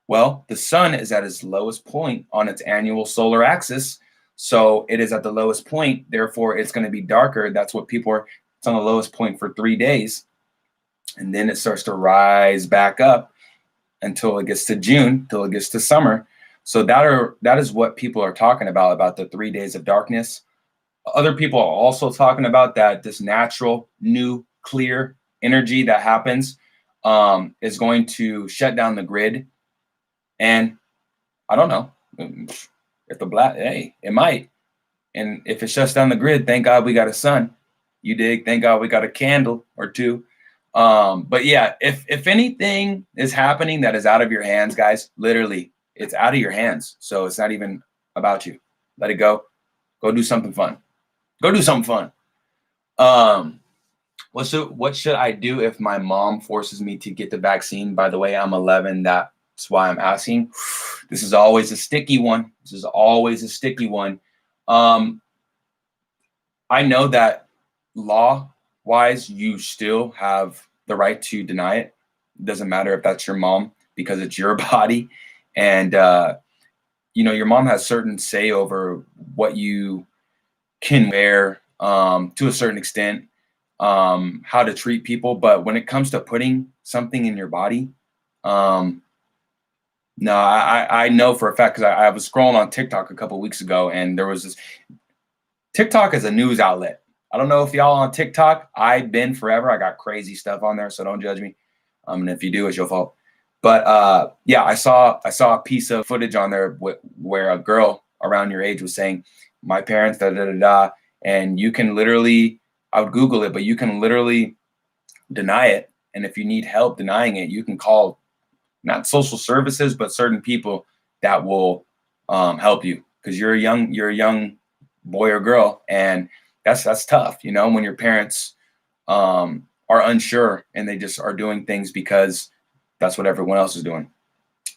Well, the sun is at its lowest point on its annual solar axis. So it is at the lowest point. Therefore, it's going to be darker. That's what it's on the lowest point for 3 days. And then it starts to rise back up until it gets to June, till it gets to summer. So that is what people are talking about the 3 days of darkness. Other people are also talking about that this natural, new, clear energy that happens is going to shut down the grid. And I don't know if it might. And if it shuts down the grid, thank God we got a sun. You dig? Thank God we got a candle or two. But yeah, if anything is happening that is out of your hands, guys, literally, it's out of your hands. So it's not even about you. Let it go. Go do something fun. Go do something fun. What should I do if my mom forces me to get the vaccine? By the way, I'm 11. That's why I'm asking. This is always a sticky one. This is always a sticky one. I know that law-wise, you still have the right to deny it. It doesn't matter if that's your mom because it's your body. And, your mom has certain say over what you can wear to a certain extent, how to treat people. But when it comes to putting something in your body, no, I know for a fact because I was scrolling on TikTok a couple of weeks ago, and there was this. TikTok is a news outlet. I don't know if y'all on TikTok. I've been forever. I got crazy stuff on there, so don't judge me. And if you do, it's your fault. But yeah, I saw a piece of footage on there where a girl around your age was saying, "My parents, da da da da," and you can literally. I would Google it, but you can literally deny it. And if you need help denying it, you can call not social services, but certain people that will help you because you're a young boy or girl, and that's tough, when your parents are unsure and they just are doing things because that's what everyone else is doing.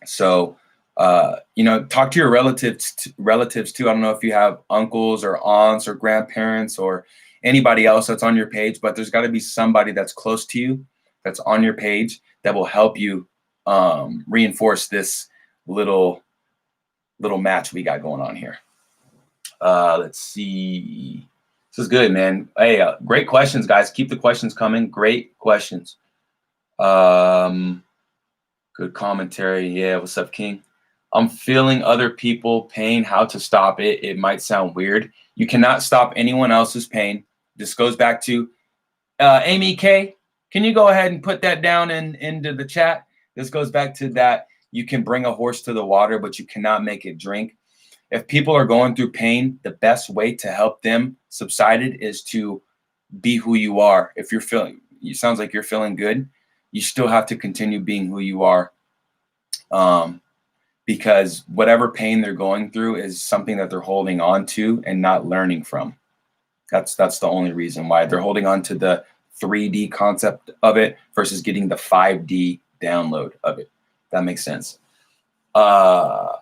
So talk to your relatives too. I don't know if you have uncles or aunts or grandparents or anybody else that's on your page, but there's got to be somebody that's close to you that's on your page that will help you reinforce this little match we got going on here. Let's see. This is good, man. Hey, great questions, guys. Keep the questions coming. Great questions. Good commentary. Yeah, what's up, King? I'm feeling other people pain. How to stop it? It might sound weird. You cannot stop anyone else's pain. This goes back to Amy K. Can you go ahead and put that down into the chat? This goes back to that you can bring a horse to the water, but you cannot make it drink. If people are going through pain, the best way to help them subside it is to be who you are. If you're feeling, it sounds like you're feeling good, you still have to continue being who you are. Because whatever pain they're going through is something that they're holding on to and not learning from. That's the only reason why they're holding on to the 3D concept of it versus getting the 5D download of it. That makes sense. I'm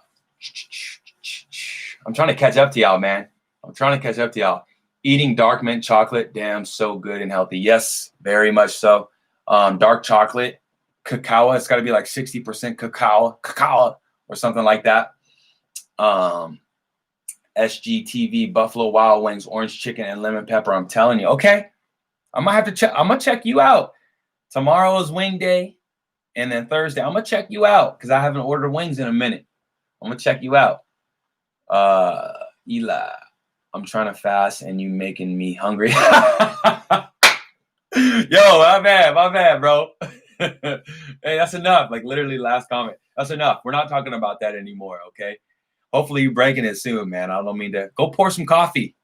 trying to catch up to y'all, man. I'm trying to catch up to y'all. Eating dark mint chocolate, damn, so good and healthy. Yes, very much so. Dark chocolate, cacao. It's got to be like 60% cacao or something like that. SGTV, Buffalo Wild Wings, orange chicken, and lemon pepper. I'm telling you. Okay, I'm gonna have to check. I'm gonna check you out. Tomorrow is wing day, and then Thursday I'm gonna check you out because I haven't ordered wings in a minute. I'm gonna check you out. Eli, I'm trying to fast and you making me hungry. Yo, my bad, bro. Hey, that's enough. Like literally last comment. That's enough. We're not talking about that anymore, okay? Hopefully you're breaking it soon, man. I don't mean to. Go pour some coffee.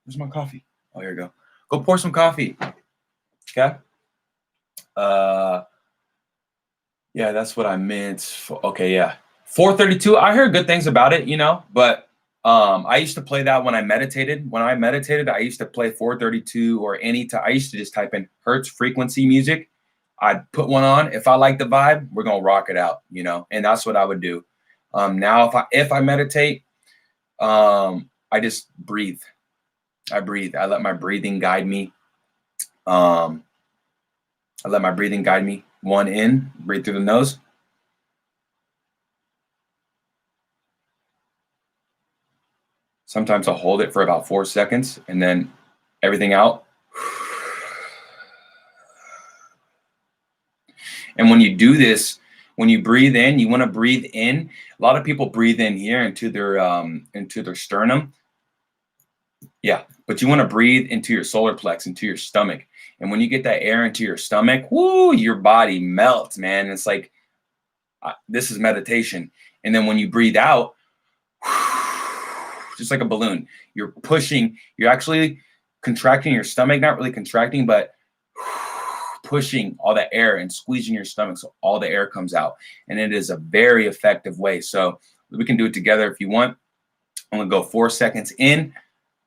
Where's my coffee? Oh, here we go. Go pour some coffee. Okay? Yeah, that's what I meant. Okay, yeah. 432. I heard good things about it, but I used to play that when I meditated. When I meditated, I used to play 432 or I used to just type in hertz frequency music. I'd put one on. If I like the vibe, we're gonna rock it out, and that's what I would do. Now if I meditate, I just breathe. I breathe. I let my breathing guide me. One in, breathe through the nose. Sometimes I'll hold it for about 4 seconds and then everything out. And when you do this, when you breathe in, you want to breathe in. A lot of people breathe in here into their sternum. Yeah, but you want to breathe into your solar plex, into your stomach. And when you get that air into your stomach, woo, your body melts, man. It's like, this is meditation. And then when you breathe out, just like a balloon, you're actually contracting your stomach, not really contracting, but pushing all the air and squeezing your stomach so all the air comes out. And it is a very effective way. So we can do it together if you want. I'm going to go 4 seconds in,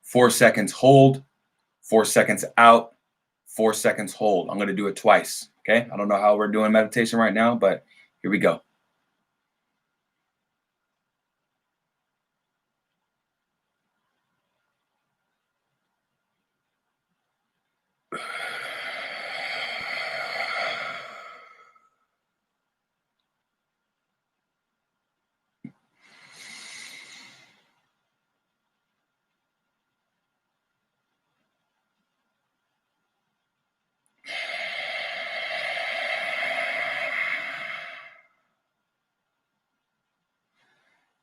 4 seconds hold, 4 seconds out, 4 seconds hold. I'm going to do it twice. Okay. I don't know how we're doing meditation right now, but here we go.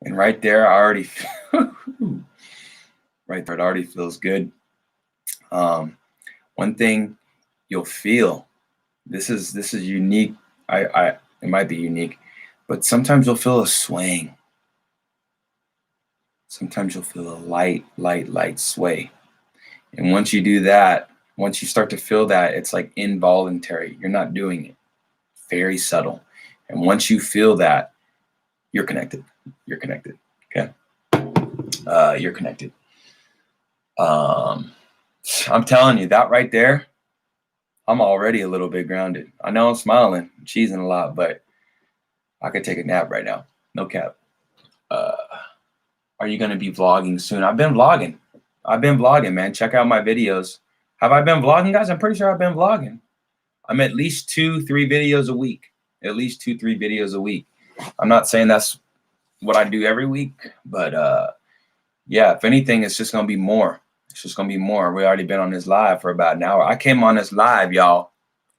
And right there, I already right there, it already feels good. One thing you'll feel, this is unique. It might be unique, but sometimes you'll feel a swaying. Sometimes you'll feel a light sway. And once you do that, once you start to feel that, it's like involuntary. You're not doing it. Very subtle. And once you feel that, you're connected. You're connected. Okay. You're connected. I'm telling you that right there, I'm already a little bit grounded. I know I'm smiling, I'm cheesing a lot, but I could take a nap right now. No cap. Are you going to be vlogging soon? I've been vlogging, man. Check out my videos. Have I been vlogging, guys? I'm pretty sure I've been vlogging. I'm at least 2-3 videos a week. At least 2-3 videos a week. I'm not saying that's what I do every week, but yeah, if anything, it's just going to be more. It's just going to be more. We already been on this live for about an hour. I came on this live, y'all,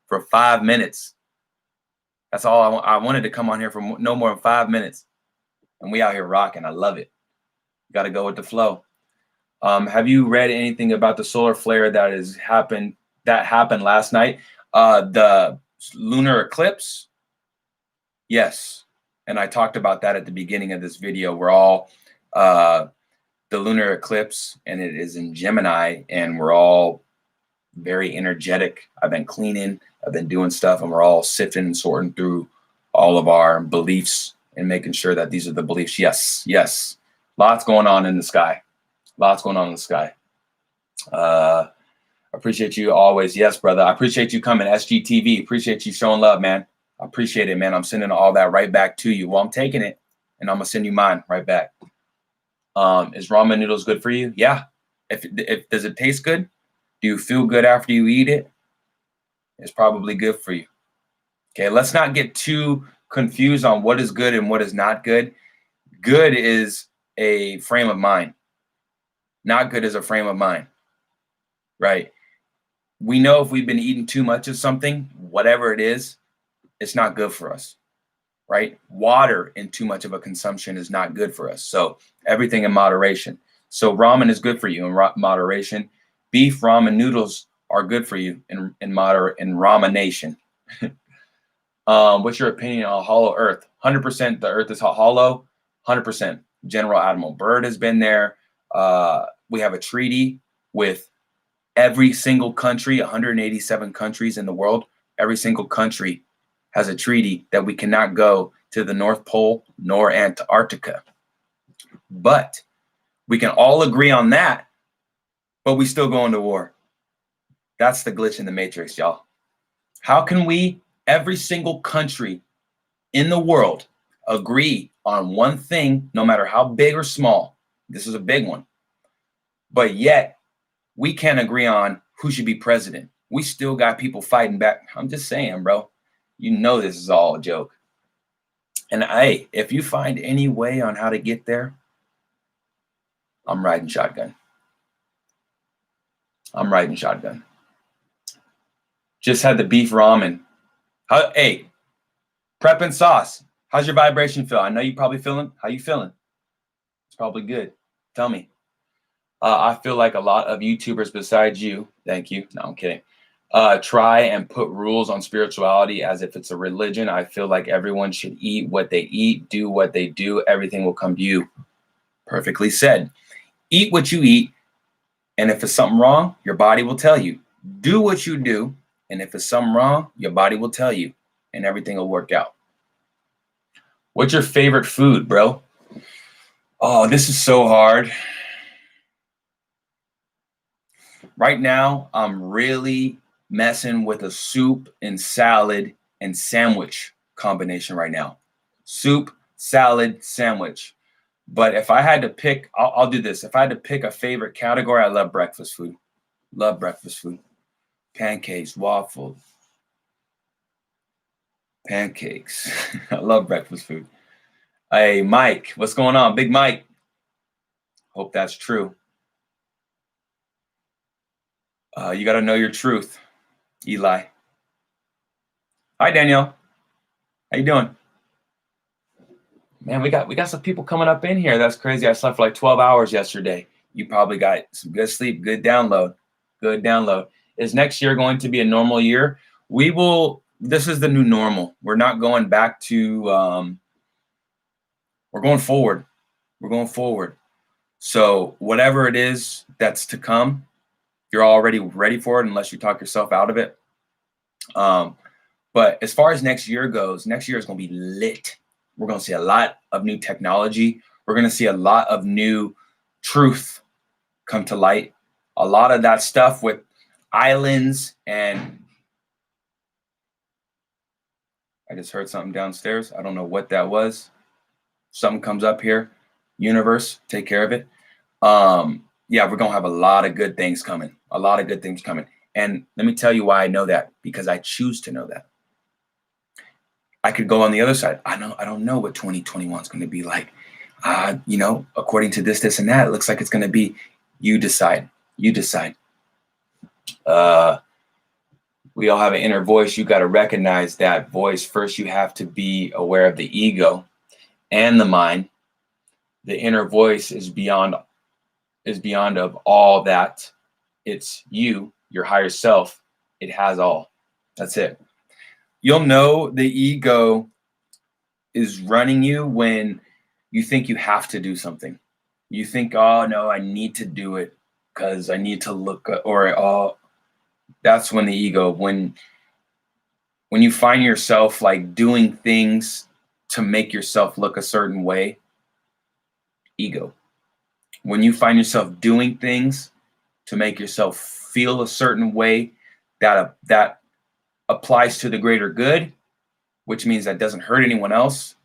for 5 minutes. That's all I wanted to come on here for no more than 5 minutes. And we out here rocking. I love it. Got to go with the flow. Have you read anything about the solar flare that happened last night? The lunar eclipse? Yes. And I talked about that at the beginning of this video. We're all the lunar eclipse, and it is in Gemini, and we're all very energetic. I've been cleaning, I've been doing stuff, and we're all sifting and sorting through all of our beliefs and making sure that these are the beliefs. Yes. Lots going on in the sky. Appreciate you always. Yes, brother. I appreciate you coming. SGTV. Appreciate you showing love, man. I appreciate it, man. I'm sending all that right back to you. Well, I'm taking it, and I'm gonna send you mine right back. Is ramen noodles good for you? Yeah. If does it taste good? Do you feel good after you eat it? It's probably good for you. Okay, let's not get too confused on what is good and what is not good. Good is a frame of mind. Not good is a frame of mind, right? We know if we've been eating too much of something, whatever it is, it's not good for us, right? Water in too much of a consumption is not good for us. So everything in moderation. So ramen is good for you in moderation. Beef ramen noodles are good for you in ramenation. What's your opinion on hollow earth? 100% the earth is hollow. 100%. General Admiral Byrd has been there. We have a treaty with every single country, 187 countries in the world. Every single country has a treaty that we cannot go to the North Pole nor Antarctica. But we can all agree on that, but we still go into war. That's the glitch in the matrix, y'all. How can we, every single country in the world, agree on one thing, no matter how big or small? This is a big one. But yet, we can't agree on who should be president. We still got people fighting back. I'm just saying, bro. You know this is all a joke. And hey, if you find any way on how to get there, I'm riding shotgun. Just had the beef ramen. Hey, prep and sauce. How's your vibration feel? I know you probably feeling. How you feeling? It's probably good. Tell me. I feel like a lot of YouTubers besides you, thank you. No, I'm kidding. Try and put rules on spirituality as if it's a religion. I feel like everyone should eat what they eat, do what they do. Everything will come to you. Perfectly said. Eat what you eat. And if it's something wrong, your body will tell you. Do what you do. And if it's something wrong, your body will tell you and everything will work out. What's your favorite food, bro? Oh, this is so hard. Right now, I'm really messing with a soup and salad and sandwich combination right now. Soup, salad, sandwich. But if I had to pick, I'll do this. If I had to pick a favorite category, I love breakfast food. Love breakfast food. Pancakes, waffles, pancakes. I love breakfast food. Hey, Mike, what's going on? Big Mike. Hope that's true. You got to know your truth, Eli. Hi, Danielle. How you doing? Man, we got some people coming up in here. That's crazy. I slept for like 12 hours yesterday. You probably got some good sleep, good download, good download. Is next year going to be a normal year? This is the new normal. We're not going back to, we're going forward. We're going forward. So whatever it is that's to come, you're already ready for it unless you talk yourself out of it. But as far as next year goes, next year is going to be lit. We're going to see a lot of new technology. We're going to see a lot of new truth come to light. A lot of that stuff with islands and I just heard something downstairs. I don't know what that was. Something comes up here. Universe, take care of it. Yeah, we're going to have a lot of good things coming. A lot of good things coming. And let me tell you why I know that, because I choose to know that. I could go on the other side. I don't know what 2021 is going to be like. According to this, and that, it looks like it's going to be. You decide. You decide. We all have an inner voice. You got to recognize that voice. First, you have to be aware of the ego and the mind. The inner voice is beyond of all that. It's you, your higher self. It has all. That's it. You'll know the ego is running you when you think you have to do something. You think, oh, no, I need to do it because I need to look, that's when the ego, when you find yourself like doing things to make yourself look a certain way, ego. When you find yourself doing things to make yourself feel a certain way that applies to the greater good, which means that doesn't hurt anyone else,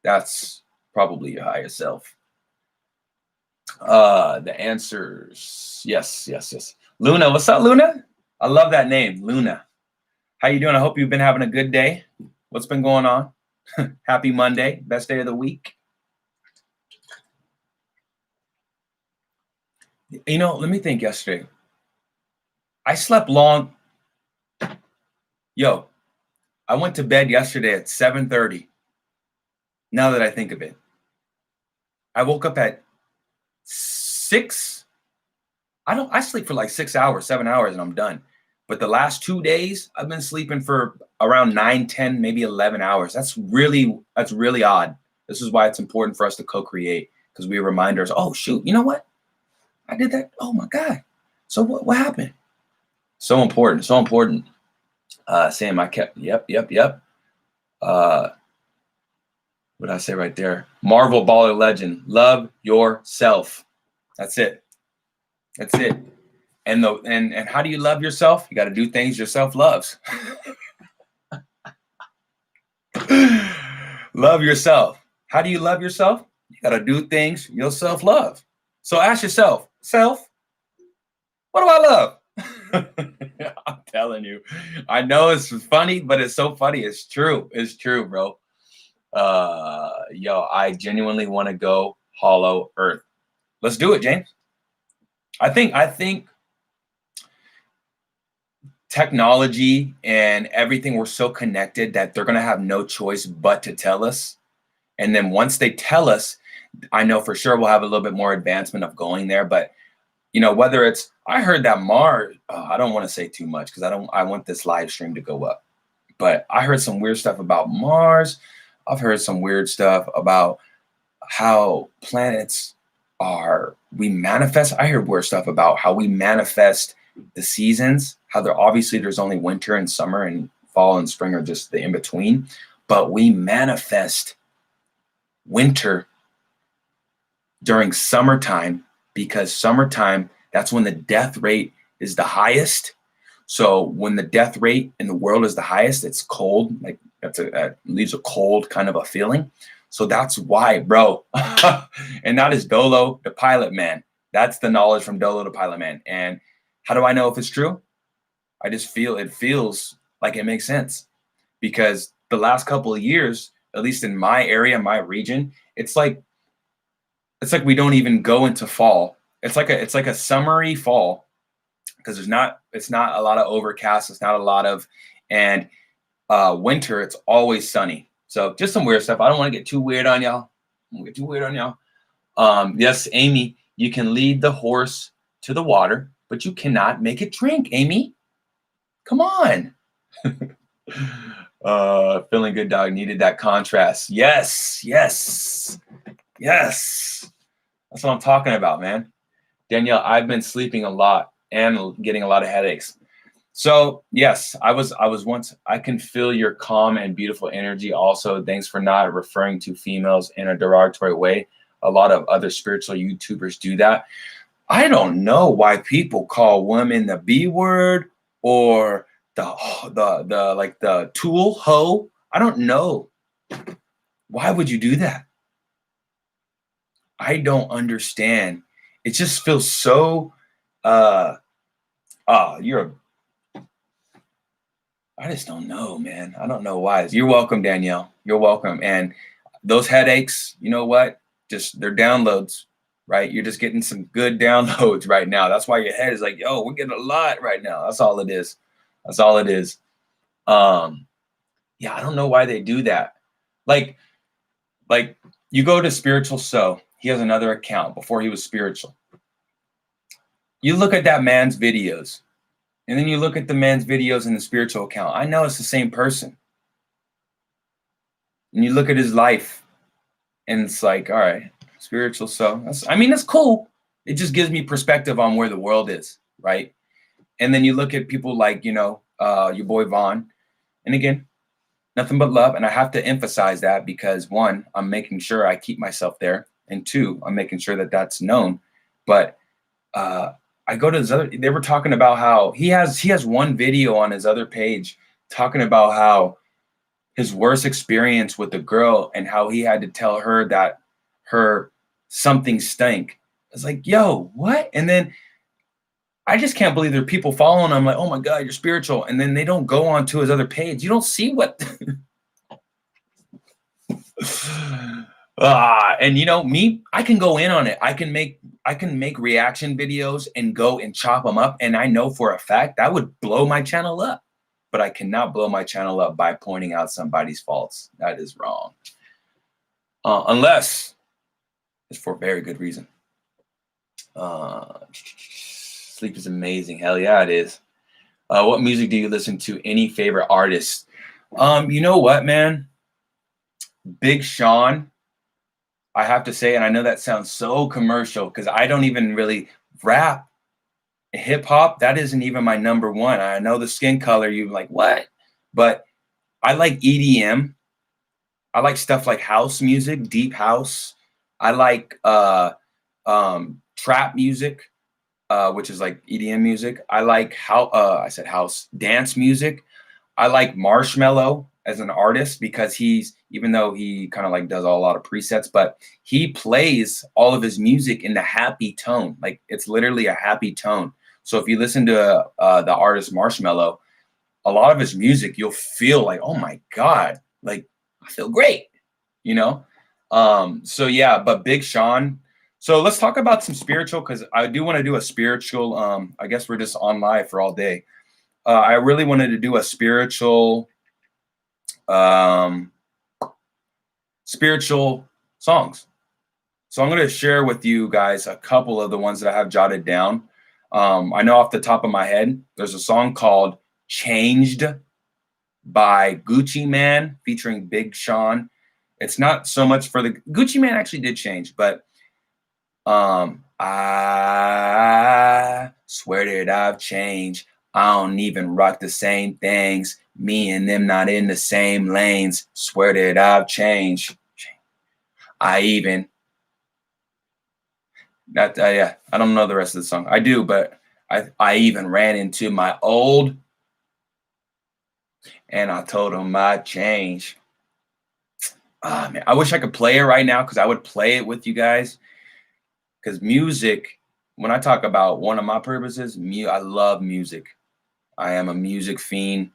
that's probably your higher self. The answers, yes. Luna, what's up, Luna? I love that name, Luna. How you doing? I hope you've been having a good day. What's been going on? Happy Monday, best day of the week. Let me think yesterday. I slept long. Yo, I went to bed yesterday at 7:30. Now that I think of it, I woke up at 6. I sleep for like 6 hours, 7 hours, and I'm done. But the last 2 days, I've been sleeping for around 9, 10, maybe 11 hours. That's really odd. This is why it's important for us to co-create, because we remind ourselves, oh, shoot, you know what? I did that. Oh, my God. So what happened? So important. Sam, I kept, yep. What did I say right there? Marvel Baller Legend. Love yourself. That's it. And how do you love yourself? You got to do things yourself loves. Love yourself. How do you love yourself? You got to do things yourself love. So ask yourself, self, what do I love? I'm telling you. I know it's funny, but it's so funny. It's true. It's true, bro. I genuinely want to go Hollow Earth. Let's do it, James. I think technology and everything, we're so connected that they're going to have no choice but to tell us. And then once they tell us, I know for sure we'll have a little bit more advancement of going there. But, whether it's, I heard that Mars, I don't want to say too much because I want this live stream to go up. But I heard some weird stuff about Mars. I've heard some weird stuff about how planets we manifest. I hear weird stuff about how we manifest the seasons, how there's only winter and summer and fall and spring are just the in between, but we manifest winter during summertime, because summertime, that's when the death rate is the highest. So when the death rate in the world is the highest, it's cold, like that leaves a cold kind of a feeling. So that's why, bro. And that is Dolo the Pilot Man. That's the knowledge from Dolo the Pilot Man. And how do I know if it's true? I just feels like it makes sense, because the last couple of years, at least in my area, my region, it's like we don't even go into fall. It's like a summery fall, because it's not a lot of overcast. It's not a lot of, and winter, it's always sunny. So just some weird stuff. I don't want to get too weird on y'all. Yes, Amy, you can lead the horse to the water, but you cannot make it drink, Amy. Come on. Feeling good, dog. Needed that contrast. Yes. That's what I'm talking about, man. Danielle, I've been sleeping a lot and getting a lot of headaches. So yes, I was once. I can feel your calm and beautiful energy. Also, thanks for not referring to females in a derogatory way. A lot of other spiritual YouTubers do that. I don't know why people call women the B word or the like the tool hoe. I don't know. Why would you do that? I don't understand. It just feels so I just don't know, man. I don't know why. You're welcome, Danielle. You're welcome. And those headaches, you know what? Just they're downloads, right? You're just getting some good downloads right now. That's why your head is like, yo, we're getting a lot right now. That's all it is. Yeah, I don't know why they do that. Like you go to Spiritual So. He has another account before he was spiritual. You look at that man's videos, and then you look at the man's videos in the spiritual account. I know it's the same person. And you look at his life, and it's like, all right, Spiritual So. That's cool. It just gives me perspective on where the world is, right? And then you look at people like, your boy Vaughn. And again, nothing but love. And I have to emphasize that because, one, I'm making sure I keep myself there. And two, I'm making sure that that's known. But I go to his other, they were talking about how he has one video on his other page talking about how his worst experience with the girl and how he had to tell her that her something stank. It's like, yo, what? And then I just can't believe there are people following him. I'm like, oh my God, you're spiritual. And then they don't go on to his other page. You don't see what. And me, I can go in on it. I can make reaction videos and go and chop them up. And I know for a fact that would blow my channel up. But I cannot blow my channel up by pointing out somebody's faults. That is wrong. Unless it's for a very good reason. Sleep is amazing. Hell yeah, it is. What music do you listen to? Any favorite artists? You know what, man? Big Sean, I have to say, and I know that sounds so commercial because I don't even really rap. Hip hop, that isn't even my number one. I know the skin color, you're like, what? But I like EDM. I like stuff like house music, deep house. I like trap music, which is like EDM music. I like I said house, dance music. I like Marshmello as an artist because even though he kind of like does a lot of presets, but he plays all of his music in the happy tone. Like it's literally a happy tone. So if you listen to the artist Marshmello, a lot of his music, you'll feel like, oh my God, like I feel great, So yeah, but Big Sean. So let's talk about some spiritual, because I do want to do a spiritual. I guess we're just on live for all day. I really wanted to do a spiritual songs. So I'm going to share with you guys a couple of the ones that I have jotted down. I know off the top of my head, there's a song called Changed by Gucci Mane featuring Big Sean. It's not so much for the Gucci Mane actually did change, but I swear that I've changed. I don't even rock the same things. Me and them not in the same lanes. Swear that I've changed. I even that yeah, I don't know the rest of the song. I do, but I even ran into my old and I told him I'd change. Ah, man, I wish I could play it right now because I would play it with you guys. Because music, when I talk about one of my purposes, I love music. I am a music fiend,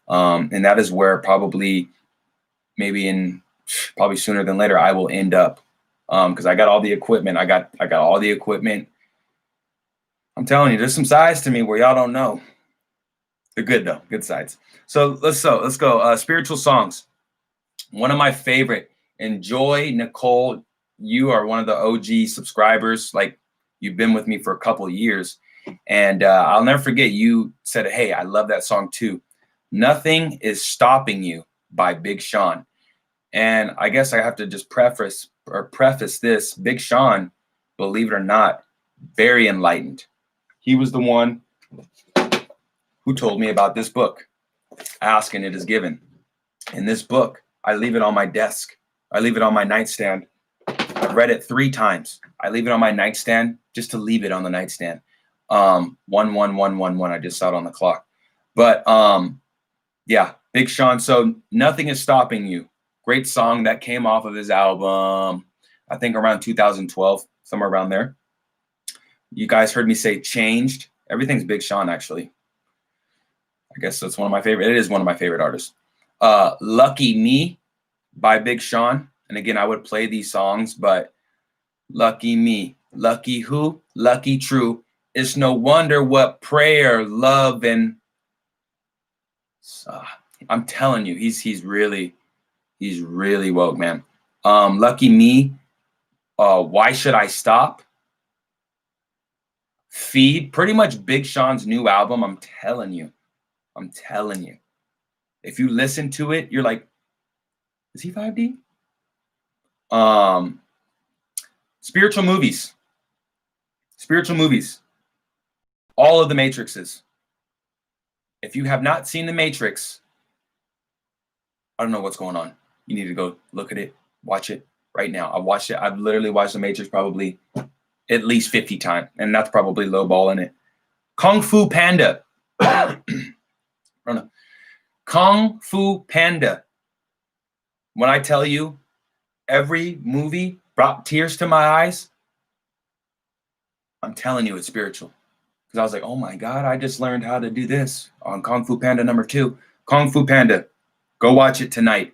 and that is where probably probably sooner than later I will end up. Because I got all the equipment. I got all the equipment. I'm telling you, there's some sides to me where y'all don't know. They're good though, good sides. So let's go. Spiritual songs. One of my favorite. Enjoy, Nicole. You are one of the OG subscribers. Like you've been with me for a couple of years, and I'll never forget. You said, "Hey, I love that song too." Nothing is stopping you by Big Sean, and I guess I have to just preface this. Big Sean, believe it or not, very enlightened. He was the one who told me about this book. Ask and it is given. In this book, I leave it on my desk. I leave it on my nightstand. I've read it 3 times. I leave it on my nightstand just to leave it on the nightstand. 11111. I just saw it on the clock. But yeah, Big Sean. So Nothing Is Stopping You. Great song that came off of his album, I think around 2012, somewhere around there. You guys heard me say Changed. Everything's Big Sean, actually. I guess that's one of my favorite. It is one of my favorite artists. Lucky Me by Big Sean. And again, I would play these songs, but lucky me, lucky who, lucky true. It's no wonder what prayer, love, and I'm telling you, he's really woke, man. Lucky Me. Why Should I Stop? Feed, pretty much Big Sean's new album. I'm telling you. If you listen to it, you're like, is he 5D? Spiritual movies. All of the Matrixes. If you have not seen The Matrix, I don't know what's going on. You need to go look at it, watch it right now. I've watched it. I've literally watched The Matrix probably at least 50 times, and that's probably lowballing it. Kung Fu Panda. Kung Fu Panda. When I tell you, every movie brought tears to my eyes, I'm telling you it's spiritual. Because I was like, oh my God, I just learned how to do this on Kung Fu Panda #2. Kung Fu Panda. Go watch it tonight.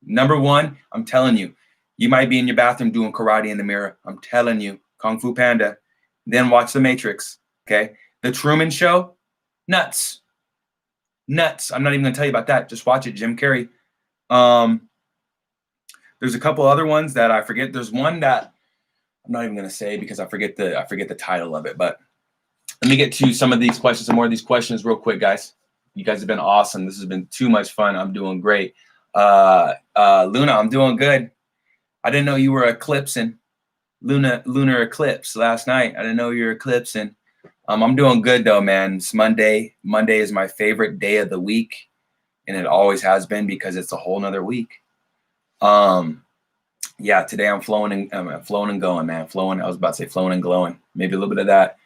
#1, I'm telling you, you might be in your bathroom doing karate in the mirror. I'm telling you, Kung Fu Panda. Then watch The Matrix. Okay. The Truman Show. Nuts. I'm not even going to tell you about that. Just watch it. Jim Carrey. There's a couple other ones that I forget. There's one that I'm not even going to say because I forget the title of it. But let me get to some of these questions, some more of these questions real quick, guys. You guys have been awesome. This has been too much fun. I'm doing great. Luna, I'm doing good. I didn't know you were eclipsing. Lunar eclipse last night. I didn't know you were eclipsing. I'm doing good though, man. It's Monday. Monday is my favorite day of the week, and it always has been because it's a whole nother week. Yeah, today I'm flowing and going, man. Flowing. I was about to say flowing and glowing. Maybe a little bit of that.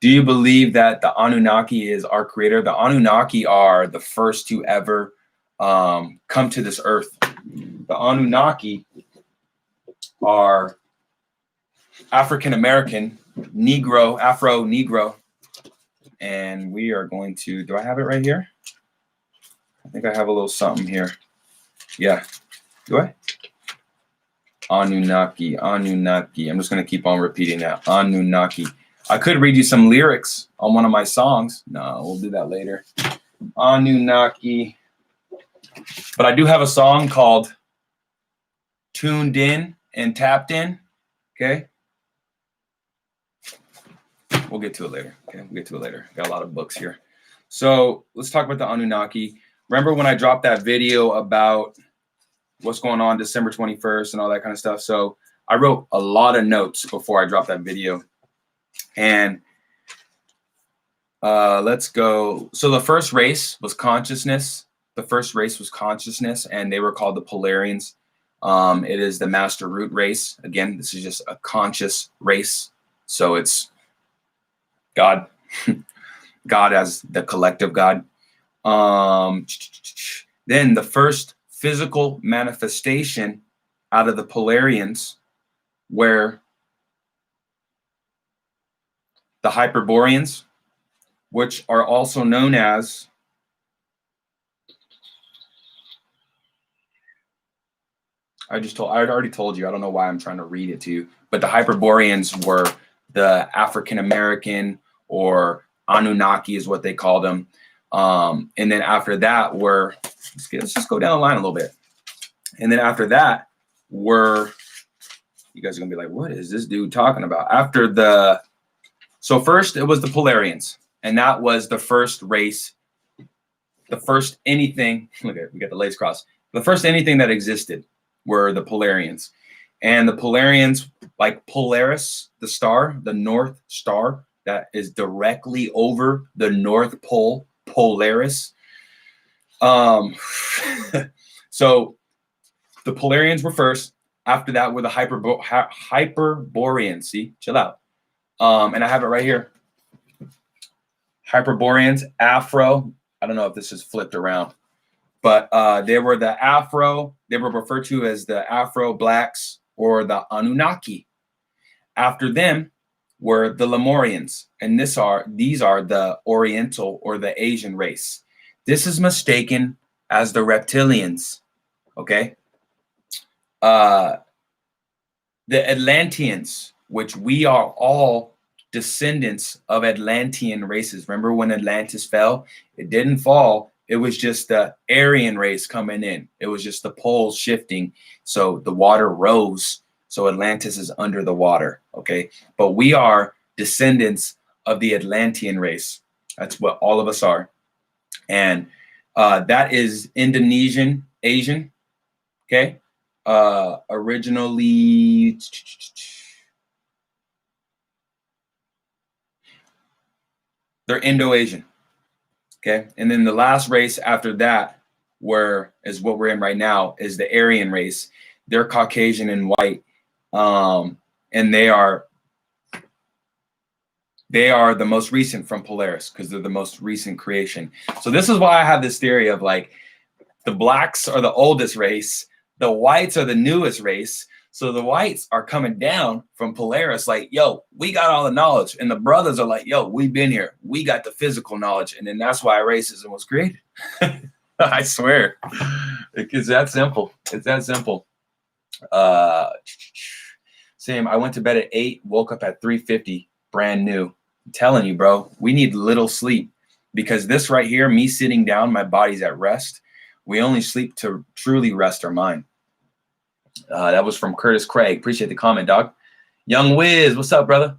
Do you believe that the Anunnaki is our creator? The Anunnaki are the first to ever come to this earth. The Anunnaki are African American, Afro Negro. And we are going to, do I have it right here? I think I have a little something here. Yeah. Do I? Anunnaki. I'm just going to keep on repeating that. Anunnaki. I could read you some lyrics on one of my songs. No, we'll do that later. Anunnaki. But I do have a song called Tuned In and Tapped In. Okay. We'll get to it later. Okay, we'll get to it later. Got a lot of books here. So let's talk about the Anunnaki. Remember when I dropped that video about what's going on December 21st and all that kind of stuff? So I wrote a lot of notes before I dropped that video. And let's go. So the first race was consciousness. The first race was consciousness, and they were called the Polarians. It is the master root race. Again, this is just a conscious race. So it's God, God as the collective God. Then the first physical manifestation out of the Polarians were the Hyperboreans, which are also known as I already told you. I don't know why I'm trying to read it to you, but the Hyperboreans were the African American, or Anunnaki is what they call them. And then after that were, let's just go down the line a little bit. And then after that were, you guys are gonna be like, what is this dude talking about? So first it was the Polarians, and that was the first race, the first anything, look at, we got the legs crossed. The first anything that existed were the Polarians. And the Polarians, like Polaris, the star, the North Star that is directly over the North Pole, Polaris. So the Polarians were first. After that were the Hyperboreans. See, chill out. And I have it right here. Hyperboreans, Afro. I don't know if this is flipped around, but they were the Afro. They were referred to as the Afro Blacks or the Anunnaki. After them were the Lemurians, and these are the Oriental or the Asian race. This is mistaken as the reptilians. Okay. The Atlanteans, which we are all descendants of Atlantean races. Remember when Atlantis fell? It didn't fall. It was just the Aryan race coming in. It was just the poles shifting. So the water rose. So Atlantis is under the water. Okay. But we are descendants of the Atlantean race. That's what all of us are. And that is Indonesian, Asian. Okay. Originally, they're Indo-Asian. Okay. And then the last race after that is what we're in right now, is the Aryan race. They're Caucasian and white. And they are the most recent from Polaris, because they're the most recent creation. So this is why I have this theory of like the blacks are the oldest race, the whites are the newest race. So the whites are coming down from Polaris like, yo, we got all the knowledge. And the brothers are like, yo, we've been here. We got the physical knowledge. And then that's why racism was created. I swear. It's that simple. It's that simple. Same. I went to bed at 8, woke up at 3:50, brand new. I'm telling you, bro, we need little sleep, because this right here, me sitting down, my body's at rest. We only sleep to truly rest our mind. That was from Curtis Craig. Appreciate the comment, dog. Young Wiz, what's up, brother?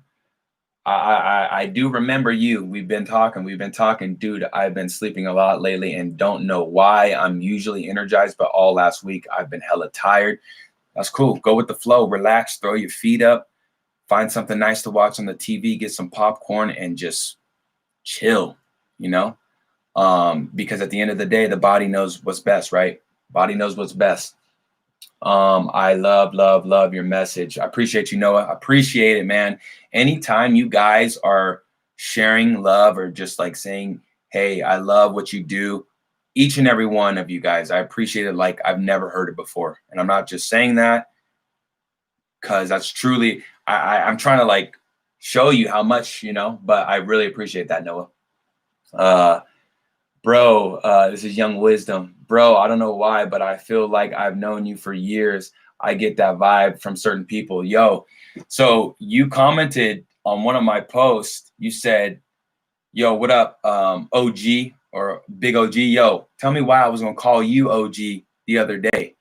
I do remember you. We've been talking. Dude, I've been sleeping a lot lately and don't know why. I'm usually energized, but all last week I've been hella tired. That's cool. Go with the flow. Relax. Throw your feet up. Find something nice to watch on the TV. Get some popcorn and just chill, you know? Because at the end of the day, the body knows what's best, right? Body knows what's best. I love your message. I appreciate you, Noah. I appreciate it, man. Anytime you guys are sharing love or just like saying, hey, I love what you do, each and every one of you guys, I appreciate it like I've never heard it before. And I'm not just saying that because that's truly, I'm trying to like show you how much, you know, but I really appreciate that, Noah. Bro, this is Young Wisdom. Bro, I don't know why, but I feel like I've known you for years. I get that vibe from certain people. Yo, so you commented on one of my posts. You said, yo, what up, OG or Big OG? Yo, tell me why I was going to call you OG the other day.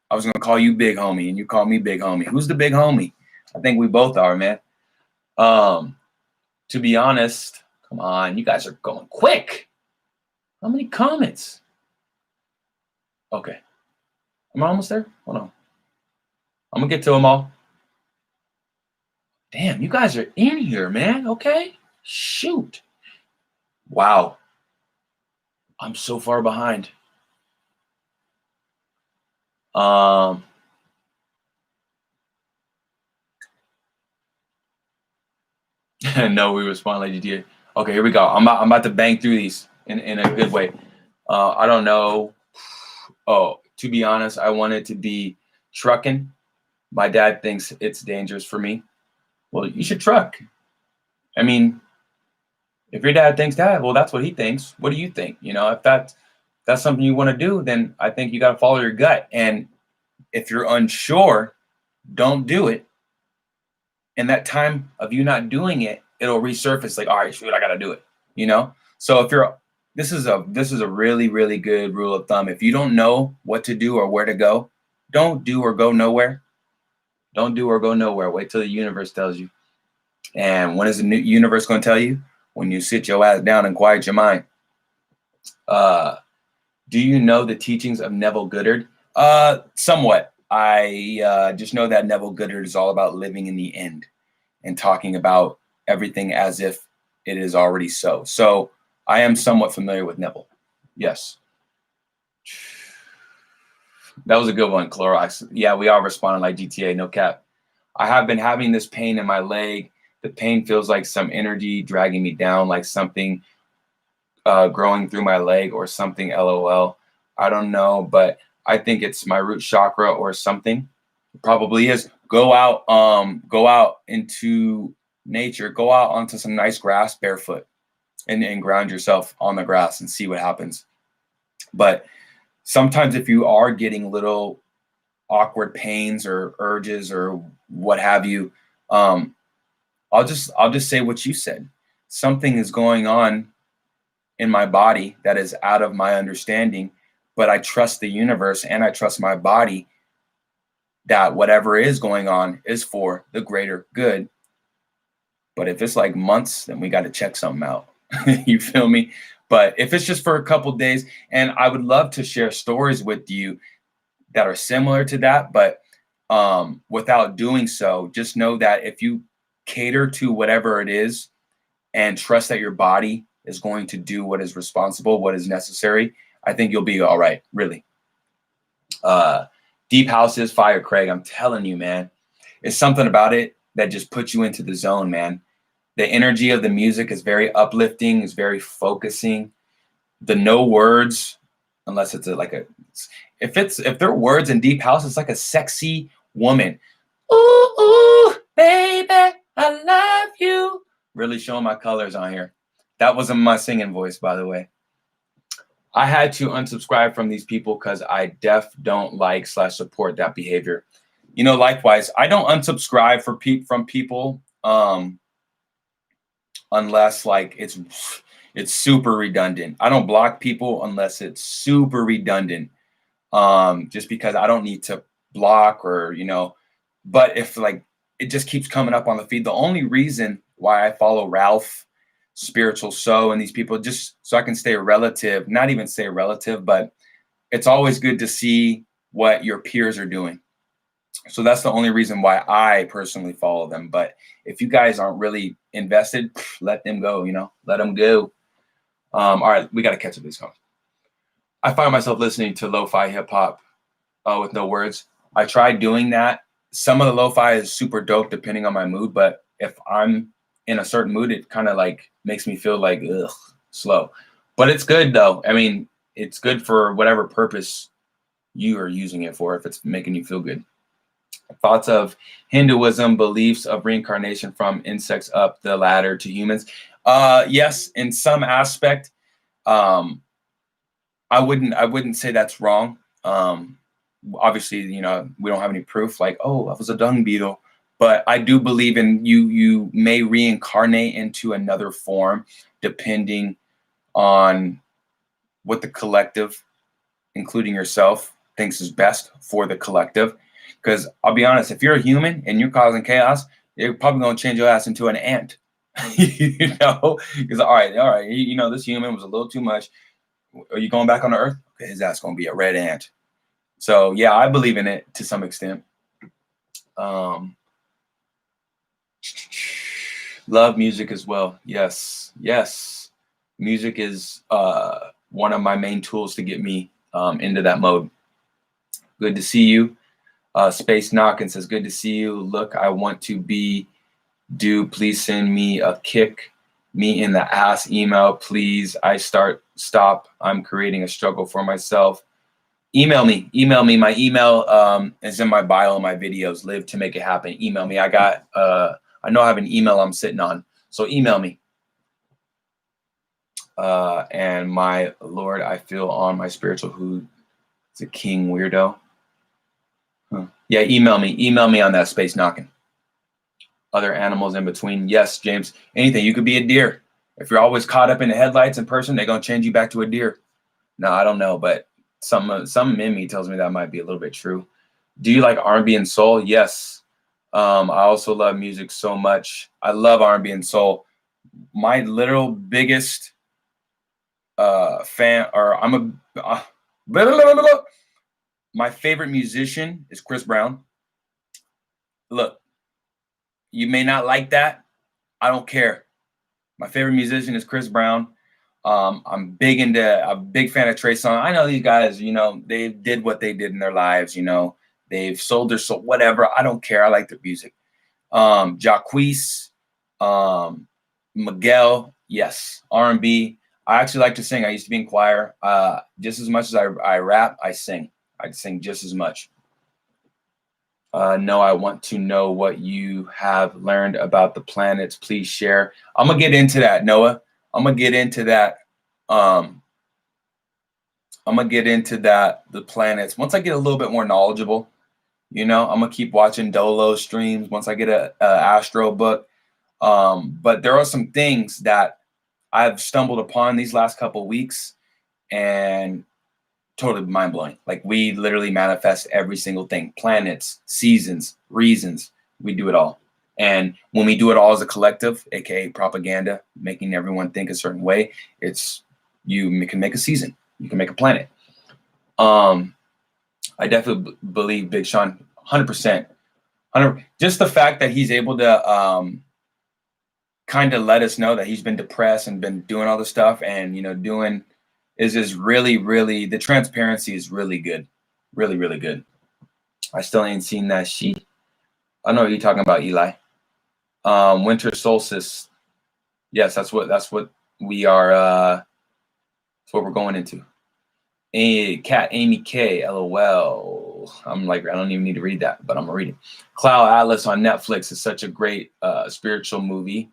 I was going to call you Big Homie, and you called me Big Homie. Who's the Big Homie? I think we both are, man. To be honest, come on, you guys are going quick. How many comments? Okay. Am I almost there? Hold on. I'm going to get to them all. Damn, you guys are in here, man. Okay. Shoot. Wow. I'm so far behind. No, we respond like GTA. Okay, here we go. I'm about to bang through these in a good way. I don't know. Oh, to be honest, I want it to be trucking. My dad thinks it's dangerous for me. Well, you should truck. I mean, if your dad thinks that, well, that's what he thinks. What do you think? You know, if that's something you want to do, then I think you got to follow your gut. And if you're unsure, don't do it. And that time of you not doing it, it'll resurface like, all right, shoot, I got to do it. You know? So if you're this is a really, really good rule of thumb. If you don't know what to do or where to go, don't do or go nowhere. Don't do or go nowhere. Wait till the universe tells you. And when is the universe going to tell you? When you sit your ass down and quiet your mind. Do you know the teachings of Neville Goddard? Somewhat. I just know that Neville Goddard is all about living in the end and talking about everything as if it is already so. So I am somewhat familiar with Neville. Yes. That was a good one, Clorox. Yeah, we all responded like GTA, no cap. I have been having this pain in my leg. The pain feels like some energy dragging me down, like something growing through my leg or something. LOL. I don't know, but I think it's my root chakra or something. It probably is. Go out into nature. Go out onto some nice grass barefoot and ground yourself on the grass and see what happens. But sometimes if you are getting little awkward pains or urges or what have you, I'll just say what you said. Something is going on in my body that is out of my understanding, but I trust the universe and I trust my body that whatever is going on is for the greater good. But if it's like months, then we got to check something out. You feel me? But if it's just for a couple days, and I would love to share stories with you that are similar to that, but without doing so, just know that if you cater to whatever it is and trust that your body is going to do what is responsible, what is necessary, I think you'll be all right, really. Deep Houses, Fire Craig, I'm telling you, man, it's something about it that just puts you into the zone, man. The energy of the music is very uplifting, is very focusing. The no words, unless it's if there are words in Deep House, it's like a sexy woman. Ooh, ooh, baby, I love you. Really showing my colors on here. That wasn't my singing voice, by the way. I had to unsubscribe from these people because I don't like / support that behavior. You know, likewise, I don't unsubscribe from people unless like it's super redundant. I don't block people unless it's super redundant. Just because I don't need to block or, you know, but if like it just keeps coming up on the feed, the only reason why I follow Ralph, Spiritual Soul, and these people, just so I can stay relative, not even say relative, but it's always good to see what your peers are doing. So that's the only reason why I personally follow them. But if you guys aren't really invested, let them go, you know, let them go. All right, we got to catch up these songs. I find myself listening to lo-fi hip hop with no words. I tried doing that. Some of the lo-fi is super dope depending on my mood, but if I'm in a certain mood, it kind of like makes me feel like slow. But it's good though. I mean, it's good for whatever purpose you are using it for, if it's making you feel good. Thoughts of Hinduism, beliefs of reincarnation from insects up the ladder to humans. Yes, in some aspect. I wouldn't say that's wrong. Obviously, you know, we don't have any proof like, oh, I was a dung beetle, but I do believe in you may reincarnate into another form depending on what the collective, including yourself, thinks is best for the collective. Because I'll be honest, if you're a human and you're causing chaos, you're probably going to change your ass into an ant. You know, because all right, you know, this human was a little too much. Are you going back on the earth? Okay, his ass going to be a red ant. So yeah, I believe in it to some extent. Love music as well. Yes, yes. Music is one of my main tools to get me into that mode. Good to see you. Space Knockin says, good to see you. Look, I want to be. Do please send me a kick me in the ass email, please. Stop. I'm creating a struggle for myself. Email me. My email is in my bio in my videos. Live to make it happen. Email me. I know I have an email I'm sitting on, so email me. And my Lord, I feel on my spiritual who's a king weirdo. Huh. Yeah, email me on that. Space Knockin. Other animals in between. Yes, James, anything. You could be a deer. If you're always caught up in the headlights in person, they're going to change you back to a deer. No, I don't know, but something in me tells me that might be a little bit true. Do you like R&B and soul? Yes. I also love music so much. I love R&B and soul. My literal biggest fan, or my favorite musician is Chris Brown. Look, you may not like that. I don't care. My favorite musician is Chris Brown. I'm a big fan of Trey Songz. I know these guys, they did what they did in their lives. They've sold their soul, whatever. I don't care. I like their music. Jacquees, Miguel, yes. R&B. I actually like to sing. I used to be in choir. Just as much as I rap, I sing. I sing just as much. No, I want to know what you have learned about the planets. Please share. I'm going to get into that, Noah. I'm going to get into that. The planets. Once I get a little bit more knowledgeable, I'm going to keep watching Dolo streams once I get a Astro book. But there are some things that I've stumbled upon these last couple of weeks and totally mind-blowing. Like, we literally manifest every single thing. Planets, seasons, reasons. We do it all. And when we do it all as a collective, aka propaganda, making everyone think a certain way, you can make a season. You can make a planet. I definitely believe Big Sean 100%. Just the fact that he's able to kind of let us know that he's been depressed and been doing all this stuff and, doing is just really, really, the transparency is really good. Really, really good. I still ain't seen that sheet. I know what you're talking about, Eli. Winter solstice. Yes, that's what we are. That's what we're going into. Cat Amy K. LOL. I'm like, I don't even need to read that, but I'm gonna read it. Cloud Atlas on Netflix is such a great spiritual movie.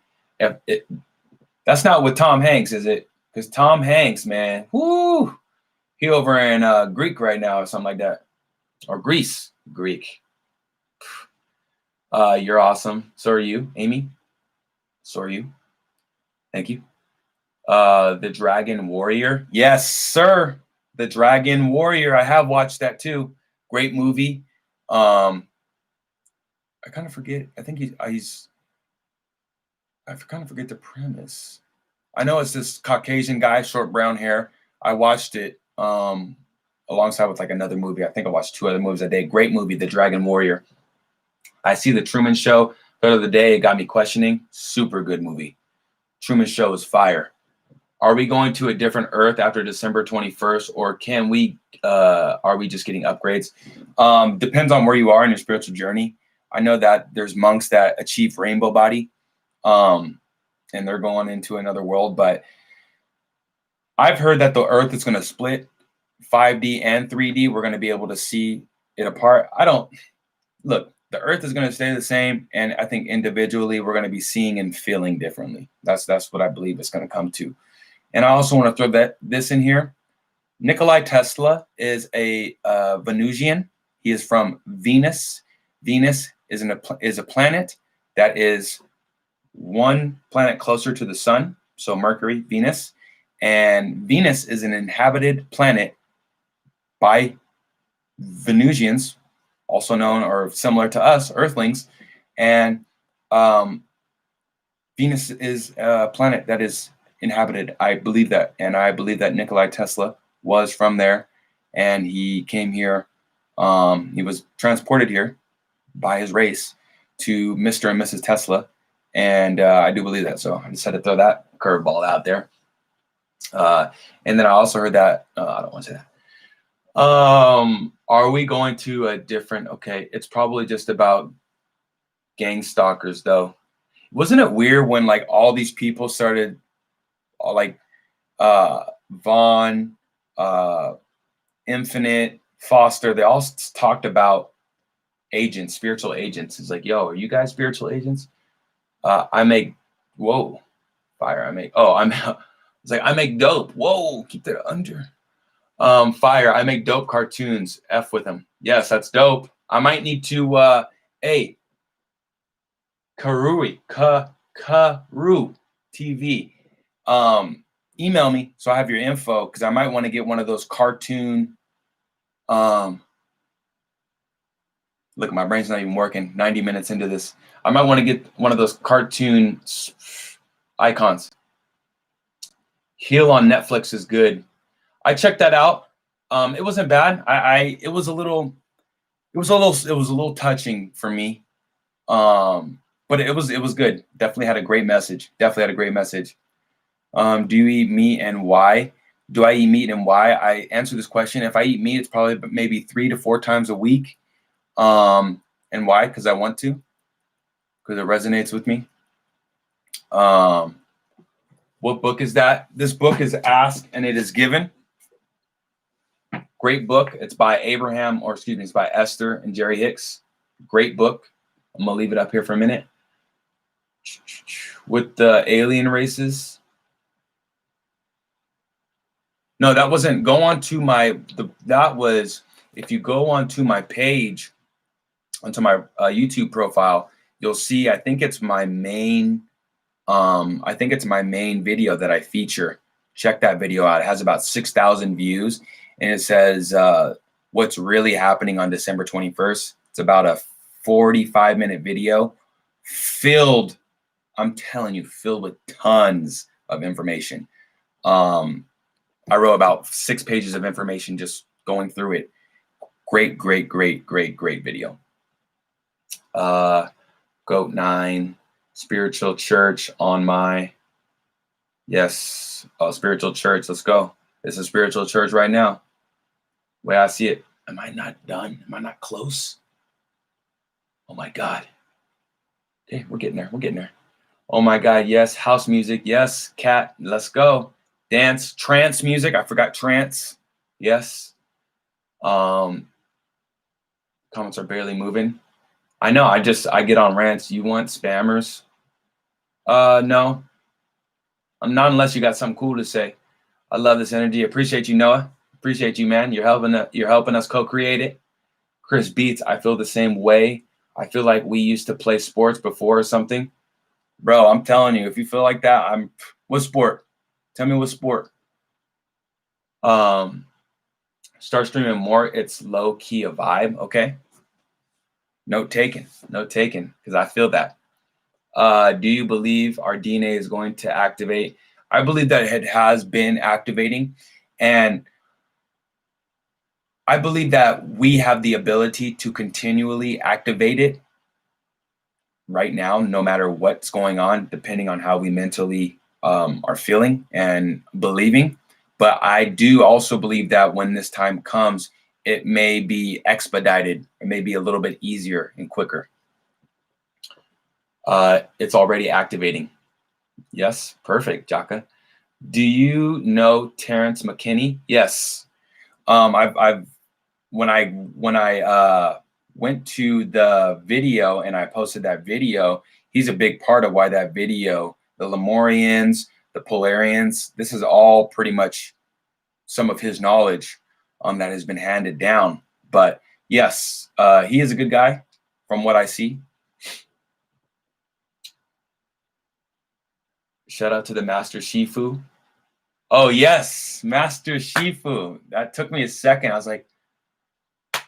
That's not with Tom Hanks, is it? Because Tom Hanks, man, whoo, he over in Greek right now or something like that, or Greece, Greek. You're awesome. So are you, Amy. So are you. Thank you. The Dragon Warrior. Yes, sir. The Dragon Warrior. I have watched that too. Great movie. I kind of forget. I think I kind of forget the premise. I know it's this Caucasian guy, short brown hair. I watched it alongside with like another movie. I think I watched 2 other movies that day. Great movie, The Dragon Warrior. I see The Truman Show the other day. It got me questioning. Super good movie. Truman Show is fire. Are we going to a different Earth after December 21st, or are we just getting upgrades? Depends on where you are in your spiritual journey. I know that there's monks that achieve rainbow body, and they're going into another world. But I've heard that the Earth is going to split 5D and 3D. We're going to be able to see it apart. Look, the Earth is going to stay the same, and I think individually we're going to be seeing and feeling differently. That's what I believe it's going to come to. And I also want to throw this in here. Nikola Tesla is a Venusian. He is from Venus. Venus is a planet that is one planet closer to the sun. So Mercury, Venus. And Venus is an inhabited planet by Venusians, also known or similar to us, Earthlings. And Venus is a planet that is inhabited. I believe that. And I believe that Nikola Tesla was from there. And he came here. He was transported here by his race to Mr. and Mrs. Tesla. And I do believe that. So I just had to throw that curveball out there. And then I also heard that, I don't want to say that. Are we going to a different, okay, it's probably just about gang stalkers though. Wasn't it weird when like all these people started like Vaughn, Infinite, Foster, they all talked about agents, spiritual agents. It's like, yo, are you guys spiritual agents? I make, whoa, fire. It's like, I make dope. Whoa, keep that under. Fire. I make dope cartoons. F with them. Yes, that's dope. I might need to, hey, Karui TV. Email me so I have your info because I might want to get one of those cartoon. Look, my brain's not even working. 90 minutes into this, I might want to get one of those cartoon icons. Heal on Netflix is good. I checked that out. It wasn't bad. It was a little touching for me. But it was good. Definitely had a great message. Do you eat meat and why? Do I eat meat and why? I answer this question. If I eat meat, it's probably maybe 3 to 4 times a week. And why? Because I want to. Because it resonates with me. What book is that? This book is Ask and It Is Given. Great book. It's by it's by Esther and Jerry Hicks. Great book. I'm gonna leave it up here for a minute. With the alien races. No, that wasn't. Go on to that was, if you go onto my page, onto my YouTube profile, you'll see, I think it's my main video that I feature. Check that video out. It has about 6,000 views and it says, what's really happening on December 21st. It's about a 45-minute video filled, I'm telling you, filled with tons of information. I wrote about 6 pages of information just going through it. Great video. Goat 9, Spiritual Church on my, yes, Spiritual Church, let's go. It's a spiritual church right now. The way I see it. Am I not done? Am I not close? Oh my God. Okay, we're getting there. Oh my God, yes, house music, yes, cat, let's go. Dance, trance music, I forgot trance, yes. Comments are barely moving. I know, I get on rants. You want spammers? No. Not unless you got something cool to say. I love this energy. Appreciate you, Noah. Appreciate you, man. You're helping us co-create it. Chris Beats, I feel the same way. I feel like we used to play sports before or something. Bro, I'm telling you, if you feel like that, what sport? Tell me what sport. Start streaming more. It's low key a vibe. Okay. Note taken, because I feel that. Do you believe our DNA is going to activate? I believe that it has been activating, and I believe that we have the ability to continually activate it right now, no matter what's going on, depending on how we mentally are feeling and believing. But I do also believe that when this time comes, it may be expedited. It may be a little bit easier and quicker. It's already activating. Yes, perfect, Jaka. Do you know Terrence McKinney? Yes. When I went to the video and I posted that video, he's a big part of why that video, the Lemurians, the Polarians, this is all pretty much some of his knowledge that has been handed down. But yes, he is a good guy from what I see. Shout out to the Master Shifu. Oh yes, Master Shifu. That took me a second. I was like,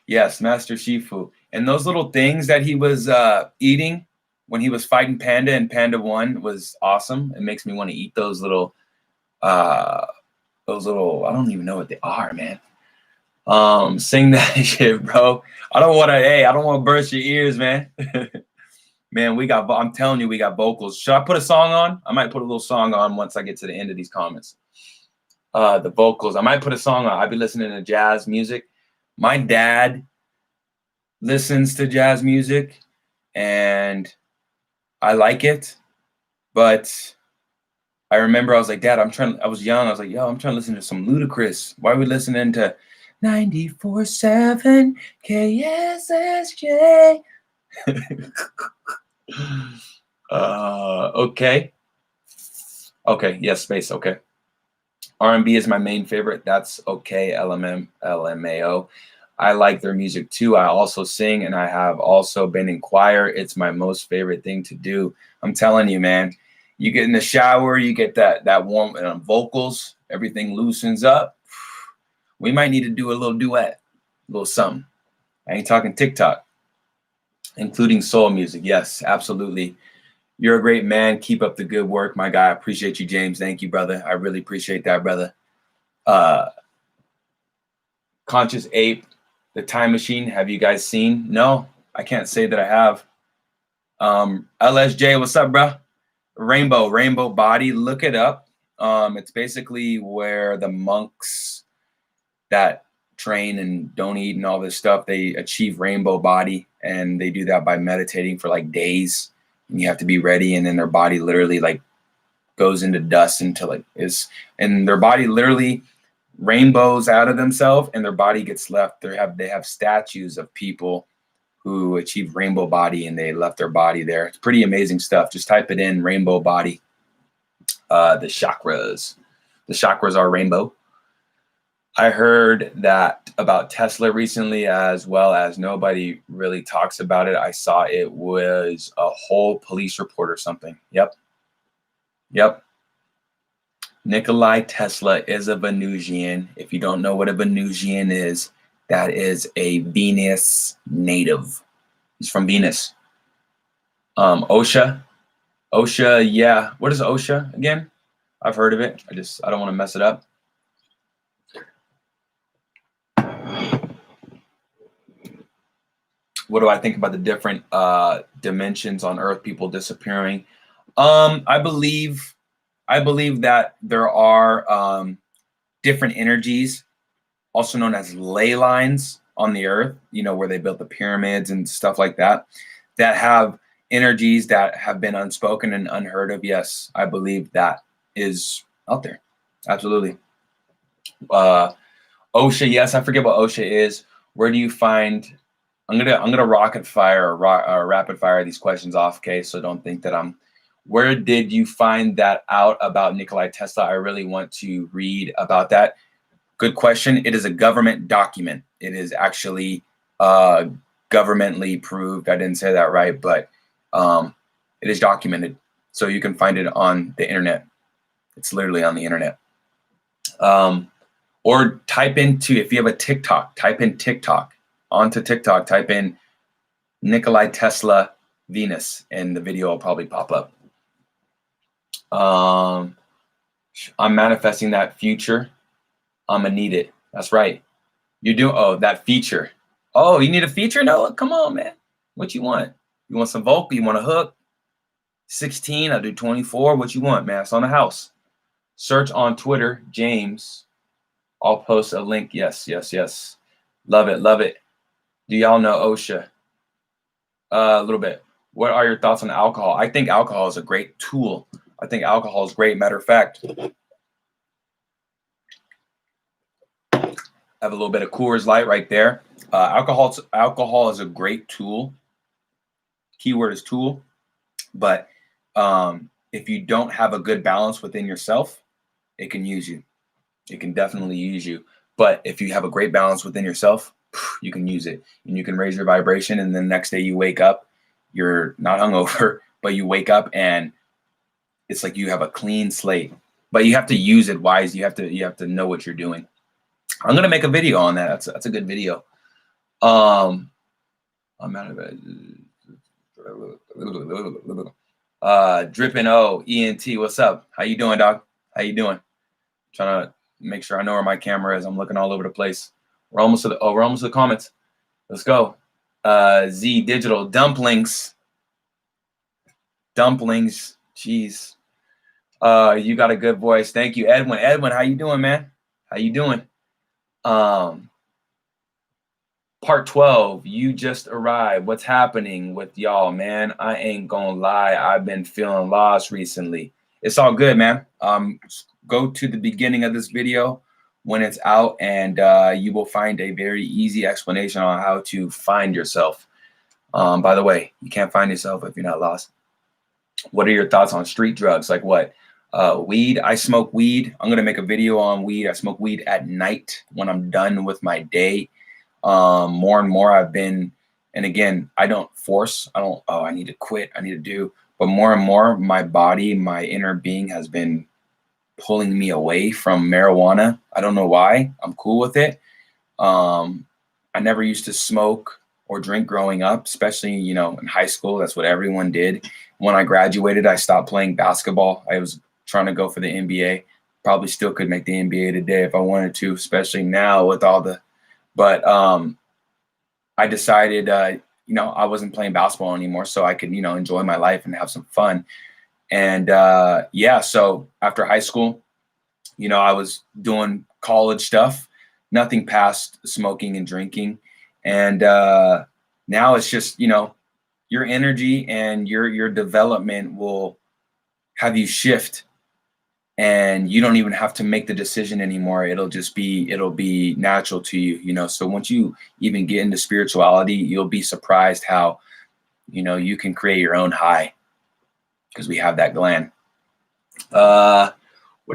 yes, Master Shifu. And those little things that he was eating when he was fighting Panda and Panda 1 was awesome. It makes me want to eat those little, I don't even know what they are, man. Sing that shit, bro. I don't want to burst your ears, man. Man, I'm telling you, we got vocals. Should I put a song on? I might put a little song on once I get to the end of these comments. The vocals. I might put a song on. I'd be listening to jazz music. My dad listens to jazz music, and I like it. But I remember I was like, Dad, I was young. I was like, yo, I'm trying to listen to some Ludacris. Why are we listening to 94.7 KSSJ? Okay. Yes, space. Okay. R&B is my main favorite. That's okay. LMAO. I like their music too. I also sing, and I have also been in choir. It's my most favorite thing to do. I'm telling you, man. You get in the shower, you get that warm vocals, everything loosens up. We might need to do a little duet, a little something. I ain't talking TikTok, including soul music. Yes, absolutely. You're a great man. Keep up the good work, my guy. I appreciate you, James. Thank you, brother. I really appreciate that, brother. Conscious Ape, The Time Machine. Have you guys seen? No, I can't say that I have. LSJ, what's up, bro? Rainbow Body. Look it up. It's basically where the monks that train and don't eat and all this stuff, they achieve rainbow body, and they do that by meditating for like days. And you have to be ready, and then their body literally like goes into dust until like and their body literally rainbows out of themselves, and their body gets left. They have statues of people who achieved rainbow body, and they left their body there. It's pretty amazing stuff. Just type it in, rainbow body. The chakras are rainbow. I heard that about Tesla recently, as well as nobody really talks about it. I saw it was a whole police report or something. Yep. Nikolai Tesla is a Venusian. If you don't know what a Venusian is, that is a Venus native. He's from Venus. OSHA, yeah. What is OSHA again? I've heard of it. I don't want to mess it up. What do I think about the different dimensions on Earth, people disappearing? I believe that there are different energies, also known as ley lines on the Earth, where they built the pyramids and stuff like that, that have energies that have been unspoken and unheard of. Yes, I believe that is out there. Absolutely. OSHA, yes, I forget what OSHA is. Where do you find? I'm gonna rapid fire these questions off, okay? So don't think that I'm. Where did you find that out about Nikolai Tesla? I really want to read about that. Good question. It is a government document. It is actually governmentally proved. I didn't say that right, but it is documented. So you can find it on the internet. It's literally on the internet. Or type into, if you have a TikTok, type in TikTok. Onto TikTok, type in Nikolai Tesla Venus, and the video will probably pop up. I'm manifesting that future. I'm gonna need it. That's right. You do. Oh, that feature. Oh, you need a feature? No, come on, man. What you want? You want some vocal? You want a hook? 16. I'll do 24. What you want, man? It's on the house. Search on Twitter, James. I'll post a link. Yes. Love it. Do y'all know OSHA? A little bit. What are your thoughts on alcohol? I think alcohol is a great tool. I think alcohol is great. Matter of fact, I have a little bit of Coors Light right there. Alcohol is a great tool. Keyword is tool. But if you don't have a good balance within yourself, it can use you. It can definitely use you. But if you have a great balance within yourself, you can use it, and you can raise your vibration. And then the next day you wake up, you're not hungover, but you wake up and it's like you have a clean slate. But you have to use it wise. You have to know what you're doing. I'm gonna make a video on that. That's a good video. I'm out of it. Drippin' O ENT. What's up? How you doing, dog? How you doing? Trying to make sure I know where my camera is. I'm looking all over the place. We're almost to the comments. Let's go. Z Digital Dumplings. Dumplings. Jeez. You got a good voice. Thank you, Edwin. Edwin, how you doing, man? How you doing? Part 12, you just arrived. What's happening with y'all, man? I ain't gonna lie. I've been feeling lost recently. It's all good, man. Go to the beginning of this video when it's out, and you will find a very easy explanation on how to find yourself. By the way, you can't find yourself if you're not lost. What are your thoughts on street drugs? Like what? Weed. I smoke weed. I'm gonna make a video on weed. I smoke weed at night when I'm done with my day. More and more I've been, and again, I don't force. I don't, oh, I need to quit. I need to do. But more and more, my body, my inner being has been pulling me away from marijuana. I don't know why. I'm cool with it. I never used to smoke or drink growing up, especially, you know, in high school. That's what everyone did. When I graduated, I stopped playing basketball. I was trying to go for the NBA. Probably still could make the NBA today if I wanted to, especially now with all the, but I decided, you know, I wasn't playing basketball anymore, so I could, you know, enjoy my life and have some fun. And yeah, so after high school, you know, I was doing college stuff, nothing past smoking and drinking. And now it's just, you know, your energy and your development will have you shift, and you don't even have to make the decision anymore. It'll be natural to you, you know. So once you even get into spirituality, you'll be surprised how, you know, you can create your own high because we have that gland. What are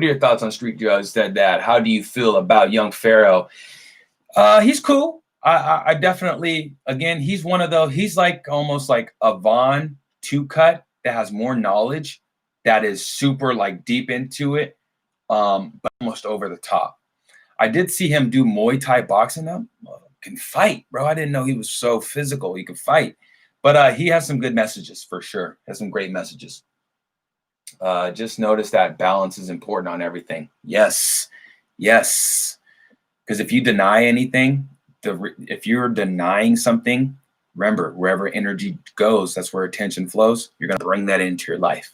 your thoughts on street drugs? Said that. How do you feel about young Pharaoh? He's cool. I definitely, again, he's one of those, he's like almost like a Vaughn 2-cut that has more knowledge, that is super like deep into it, but almost over the top. I did see him do Muay Thai boxing. That can fight, bro. I didn't know he was so physical. He could fight, but he has some good messages for sure. Has some great messages. Just notice that balance is important on everything. Yes, yes. Because if you deny anything, if you're denying something, remember, wherever energy goes, that's where attention flows. You're going to bring that into your life.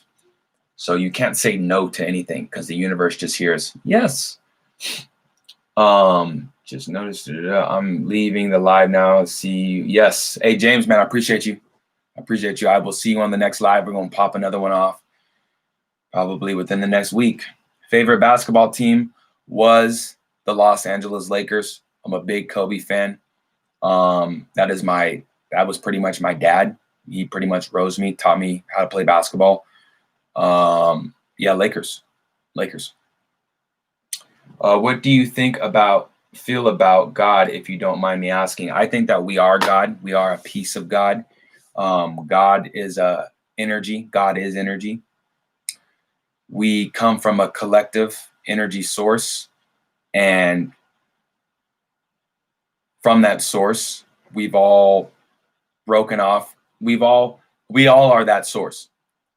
So you can't say no to anything because the universe just hears yes. Just noticed I'm leaving the live now. See you. Yes. Hey, James, man, I appreciate you. I appreciate you. I will see you on the next live. We're going to pop another one off probably within the next week. Favorite basketball team was the Los Angeles Lakers. I'm a big Kobe fan. That was pretty much my dad. He pretty much rose me, taught me how to play basketball. Yeah, Lakers. What do you feel about God, if you don't mind me asking? I think that we are God. We are a piece of God. God is energy. God is energy. We come from a collective energy source, and from that source, we've all broken off. We all are that source.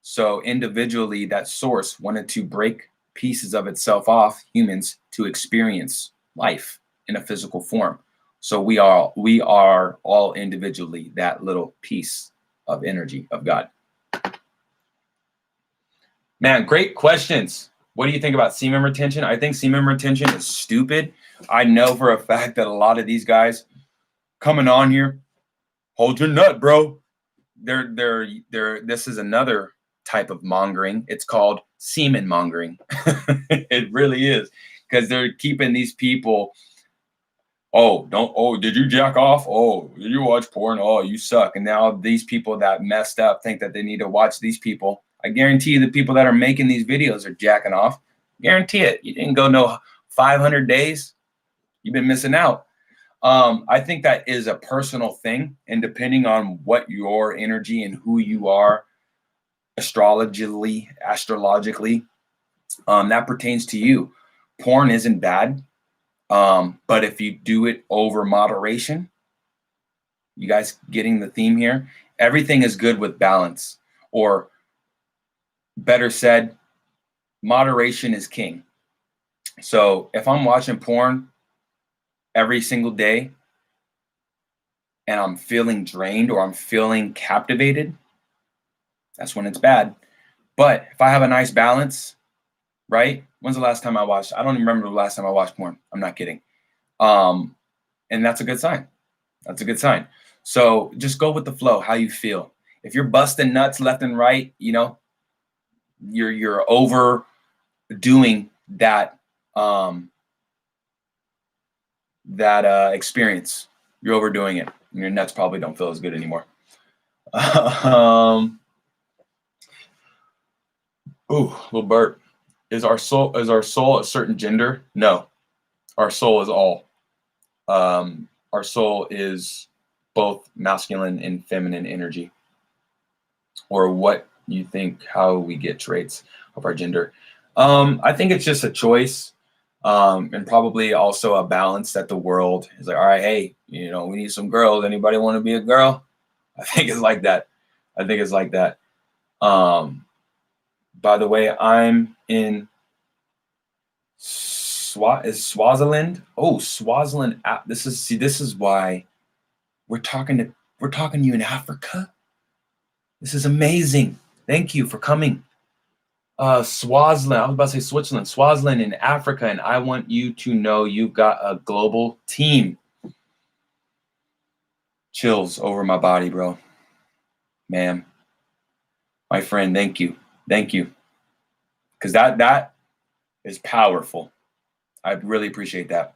So individually, that source wanted to break pieces of itself off, humans, to experience life in a physical form. So we are all individually that little piece of energy of God. Man, great questions. What do you think about semen retention? I think semen retention is stupid. I know for a fact that a lot of these guys coming on here, hold your nut, bro. This is another type of mongering. It's called semen mongering. It really is, because they're keeping these people. Did you jack off? Oh, did you watch porn? Oh, you suck. And now these people that messed up think that they need to watch these people. I guarantee you the people that are making these videos are jacking off. Guarantee it. You didn't go no 500 days. You've been missing out. I think that is a personal thing. And depending on what your energy and who you are astrologically, that pertains to you. Porn isn't bad. But if you do it over moderation, you guys getting the theme here? Everything is good with balance, or better said, moderation is king. So if I'm watching porn every single day and I'm feeling drained or I'm feeling captivated, That's when it's bad. But if I have a nice balance, right? When's the last time I watched? I don't even remember the last time I watched porn. I'm not kidding. And that's a good sign. That's a good sign. So just go with the flow, how you feel. If you're busting nuts left and right, you know, you're overdoing that experience. You're overdoing it. Your nuts probably don't feel as good anymore. Ooh, little burp. Is our soul a certain gender? No. Our soul is all. Our soul is both masculine and feminine energy. Or what you think, how we get traits of our gender. I think it's just a choice. And probably also a balance that the world is like, all right, hey, you know, we need some girls. Anybody want to be a girl? I think it's like that. By the way, I'm in Swaziland. Oh, Swaziland. This is why we're talking to you in Africa. This is amazing. Thank you for coming. Swaziland. I was about to say Switzerland. Swaziland in Africa, and I want you to know you've got a global team. Chills over my body, bro. Man, my friend, thank you. Because that is powerful. I really appreciate that.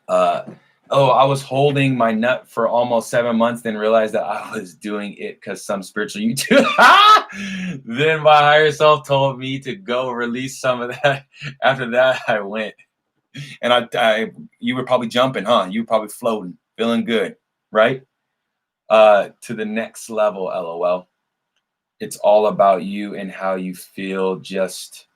I was holding my nut for almost 7 months, then realized that I was doing it because some spiritual YouTube. Then my higher self told me to go release some of that. After that, I went. And you were probably jumping, huh? You were probably floating, feeling good, right? To the next level, LOL. It's all about you and how you feel. Just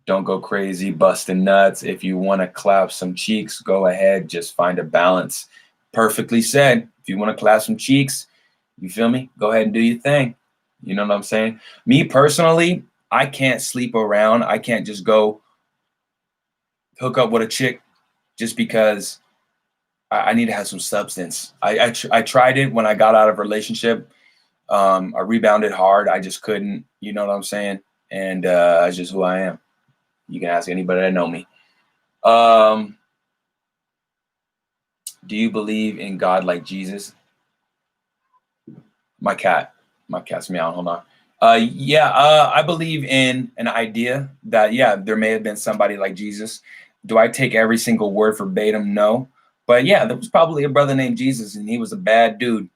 don't go crazy, busting nuts. If you want to clap some cheeks, go ahead. Just find a balance. Perfectly said. If you want to clap some cheeks, you feel me? Go ahead and do your thing. You know what I'm saying? Me personally, I can't sleep around. I can't just go hook up with a chick just because I need to have some substance. I tried it when I got out of a relationship. I rebounded hard. I just couldn't. You know what I'm saying? And that's just who I am. You can ask anybody that know me. Do you believe in God like Jesus? My cat's meowing. Hold on. I believe in an idea that, yeah, there may have been somebody like Jesus. Do I take every single word verbatim? No. But yeah, there was probably a brother named Jesus, and he was a bad dude.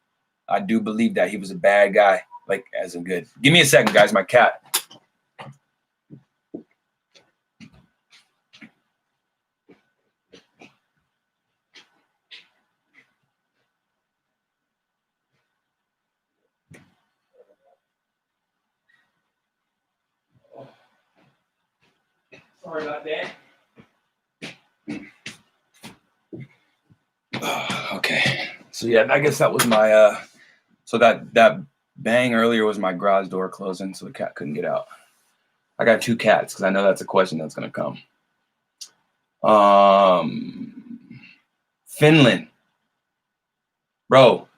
I do believe that he was a bad guy, like as in good. Give me a second, guys. My cat. Sorry about that. Okay. So yeah, I guess that was my so that bang earlier was my garage door closing, so the cat couldn't get out. I got 2 cats because I know that's a question that's gonna come. Finland. Bro.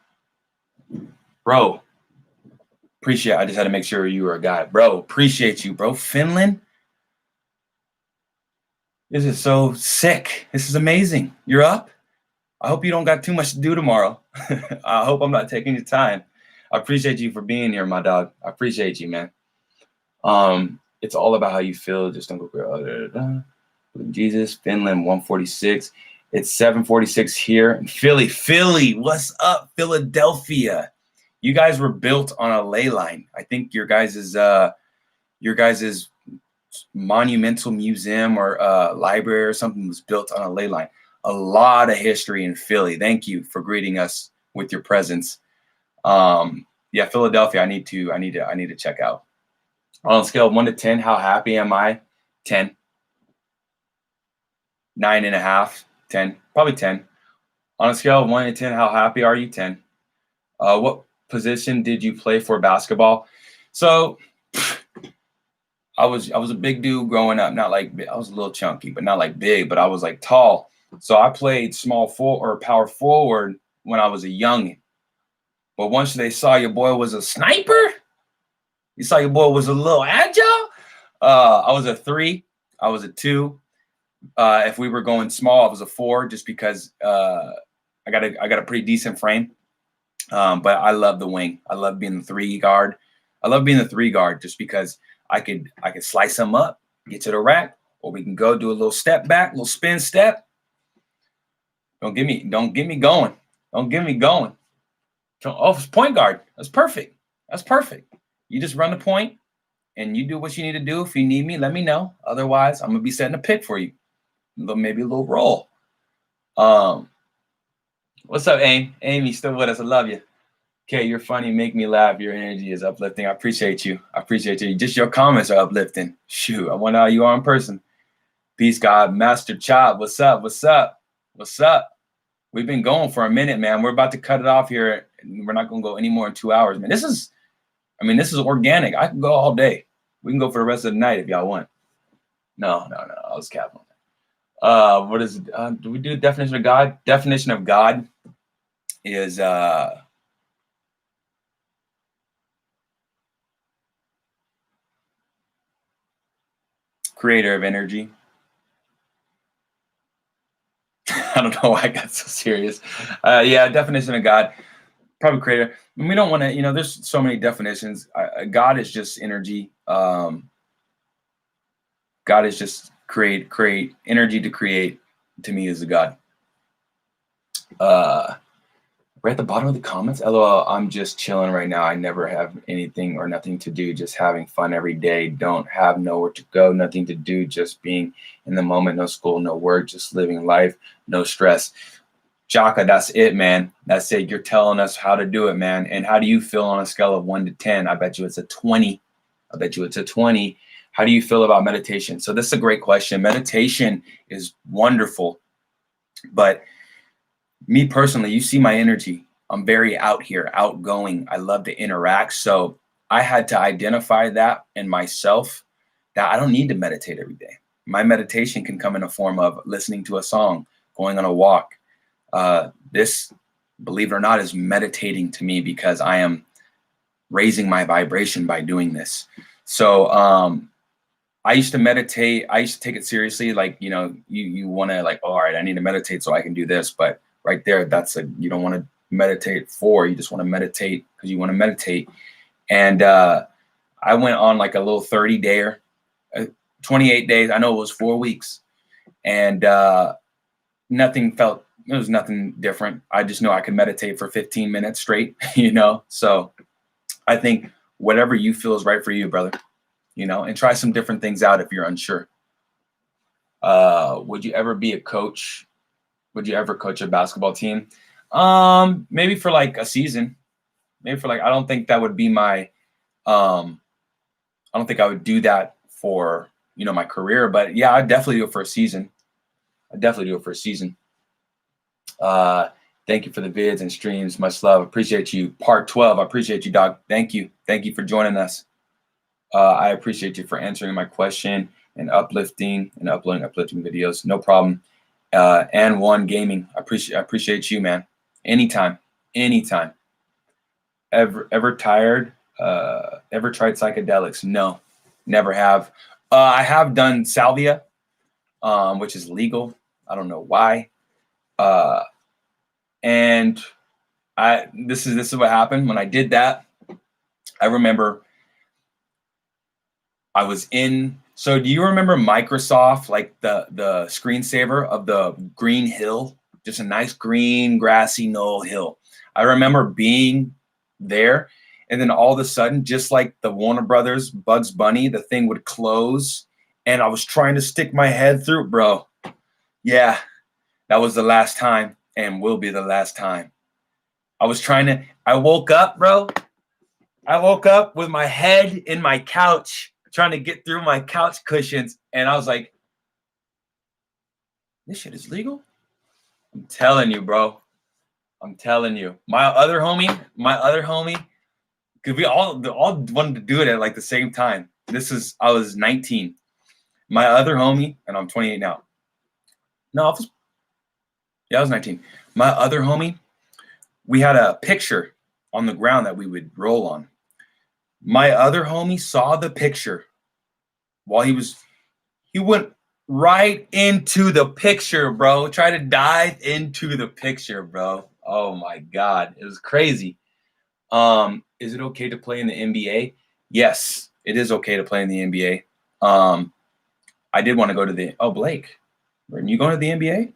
Appreciate it. I just had to make sure you were a guy. Bro, appreciate you, bro. Finland? This is so sick. This is amazing. You're up? I hope you don't got too much to do tomorrow. I hope I'm not taking your time. I appreciate you for being here, my dog. I appreciate you, man. It's all about how you feel. Just don't go. Jesus, Finland, 146. It's 7:46 here in Philly. Philly, what's up, Philadelphia? You guys were built on a ley line. I think your guys' monumental museum or library or something was built on a ley line. A lot of history in Philly. Thank you for greeting us with your presence. Yeah, Philadelphia. I need to check out. On a scale of 1 to 10, how happy am I? 10. 9.5. 10. Probably 10. On a scale of 1 to 10, how happy are you? 10. What position did you play for basketball? So I was a big dude growing up. Not like I was a little chunky, but not like big. But I was like tall. So I played small forward or power forward when I was a youngin'. But once they saw your boy was a sniper, You saw your boy was a little agile. I was a 3. I was a 2. If we were going small, I was a 4, just because I got a pretty decent frame. But I love the wing. I love being the 3 guard. I love being the 3 guard just because I could slice them up, get to the rack, or we can go do a little step back, little spin step. Don't get me going. Don't get me going. Oh, it's point guard. That's perfect. That's perfect. You just run the point and you do what you need to do. If you need me, let me know. Otherwise, I'm gonna be setting a pick for you. Maybe a little roll. What's up, Aim? Amy, still with us. I love you. Okay, you're funny. Make me laugh. Your energy is uplifting. I appreciate you. I appreciate you. Just your comments are uplifting. Shoot, I wonder how you are in person. Peace, God. Master Chop. What's up? What's up? What's up? We've been going for a minute, man. We're about to cut it off here. We're not going to go any more than 2 hours, man. This is organic. I can go all day. We can go for the rest of the night if y'all want. No. I was capping. What is it? Do we do definition of God? Definition of God is creator of energy. I don't know why I got so serious. Yeah, definition of God, probably creator. And we don't want to, there's so many definitions. God is just energy. God is just create energy to create. To me, is a God. Right at the bottom of the comments, LOL, I'm just chilling right now. I never have anything or nothing to do, just having fun every day. Don't have nowhere to go, nothing to do, just being in the moment. No school, no work, just living life, no stress. Jaka, that's it, man. That's it. You're telling us how to do it, man. And how do you feel on a scale of 1 to 10? I bet you it's a 20. I bet you it's a 20. How do you feel about meditation? So this is a great question. Meditation is wonderful, but me personally, you see my energy. I'm very out here, outgoing. I love to interact. So I had to identify that in myself, that I don't need to meditate every day. My meditation can come in a form of listening to a song, going on a walk. This, believe it or not, is meditating to me because I am raising my vibration by doing this. So I used to meditate. I used to take it seriously. Like, you want to like, all right, I need to meditate so I can do this. But right there, you don't want to meditate you just want to meditate because you want to meditate. And I went on like a little 30-day, 28 days. I know it was 4 weeks, and there was nothing different. I just know I could meditate for 15 minutes straight, So I think whatever you feel is right for you, brother, and try some different things out if you're unsure. Would you ever be a coach? Would you ever coach a basketball team? Maybe for like a season. Maybe for like, I don't think that would be my, I don't think I would do that for, my career, but yeah, I'd definitely do it for a season. Thank you for the vids and streams. Much love. Appreciate you. Part 12. I appreciate you, Doc. Thank you. Thank you for joining us. I appreciate you for answering my question and uploading uplifting videos. No problem. And One Gaming. I appreciate you, man. Anytime. Ever tired? Ever tried psychedelics? No, never have. I have done salvia, which is legal. I don't know why. And this is what happened when I did that. I remember I was in. So do you remember Microsoft, like the screensaver of the green hill, just a nice green grassy knoll hill? I remember being there, and then all of a sudden, just like the Warner Brothers Bugs Bunny, the thing would close, and I was trying to stick my head through, bro. Yeah, that was the last time and will be the last time. I woke up, bro. I woke up with my head in my couch, trying to get through my couch cushions. And I was like, this shit is legal? I'm telling you, bro. I'm telling you. My other homie, because we all wanted to do it at like the same time. I was 19. My other homie, and I'm 28 now. No, I was 19. My other homie, we had a picture on the ground that we would roll on. My other homie saw the picture while he went right into the picture, bro. Try to dive into the picture, bro. Oh my God. It was crazy. Is it okay to play in the NBA? Yes, it is okay to play in the NBA. I did want to go to Blake, are you going to the NBA?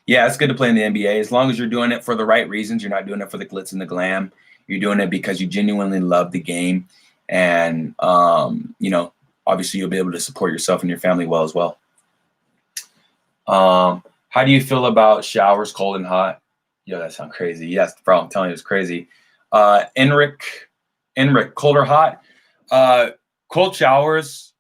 Yeah, it's good to play in the NBA as long as you're doing it for the right reasons. You're not doing it for the glitz and the glam. You're doing it because you genuinely love the game, and obviously you'll be able to support yourself and your family well as well. How do you feel about showers, cold and hot? Yo, that sounds crazy. Yes, bro, I'm telling you, it's crazy. Enric, cold or hot? Cold showers.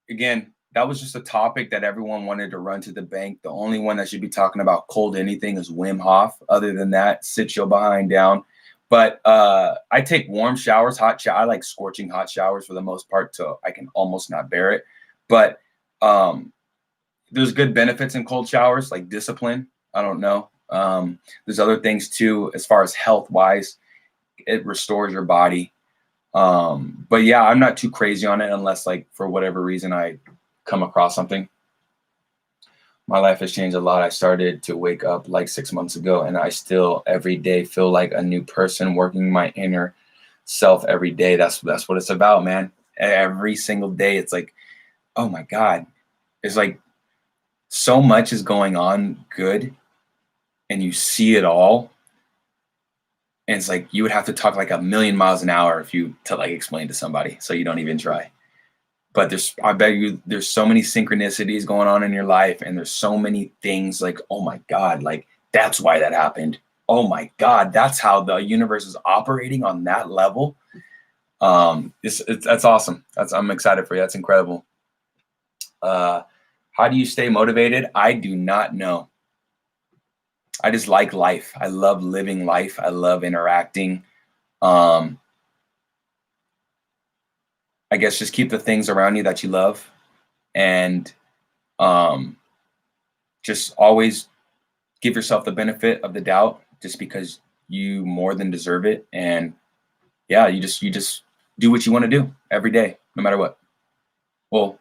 Again, that was just a topic that everyone wanted to run to the bank. The only one that should be talking about cold anything is Wim Hof. Other than that, sit your behind down. But I take warm showers, I like scorching hot showers for the most part, so I can almost not bear it. But there's good benefits in cold showers, like discipline. I don't know. There's other things too, as far as health-wise. It restores your body. But yeah, I'm not too crazy on it unless, like, for whatever reason I come across something. My life has changed a lot. I started to wake up like 6 months ago, and I still every day feel like a new person, working my inner self every day. That's what it's about, man. Every single day, it's like, oh my God, it's like so much is going on good, and you see it all. And it's like you would have to talk like a million miles an hour to like explain to somebody, so you don't even try. But I bet you there's so many synchronicities going on in your life, and there's so many things like, oh my God, like that's why that happened. Oh my God, that's how the universe is operating on that level. That's awesome. I'm excited for you. That's incredible. How do you stay motivated? I do not know. I just like life. I love living life. I love interacting. I guess just keep the things around you that you love, and just always give yourself the benefit of the doubt, just because you more than deserve it. And yeah, you just do what you want to do every day, no matter what. Well,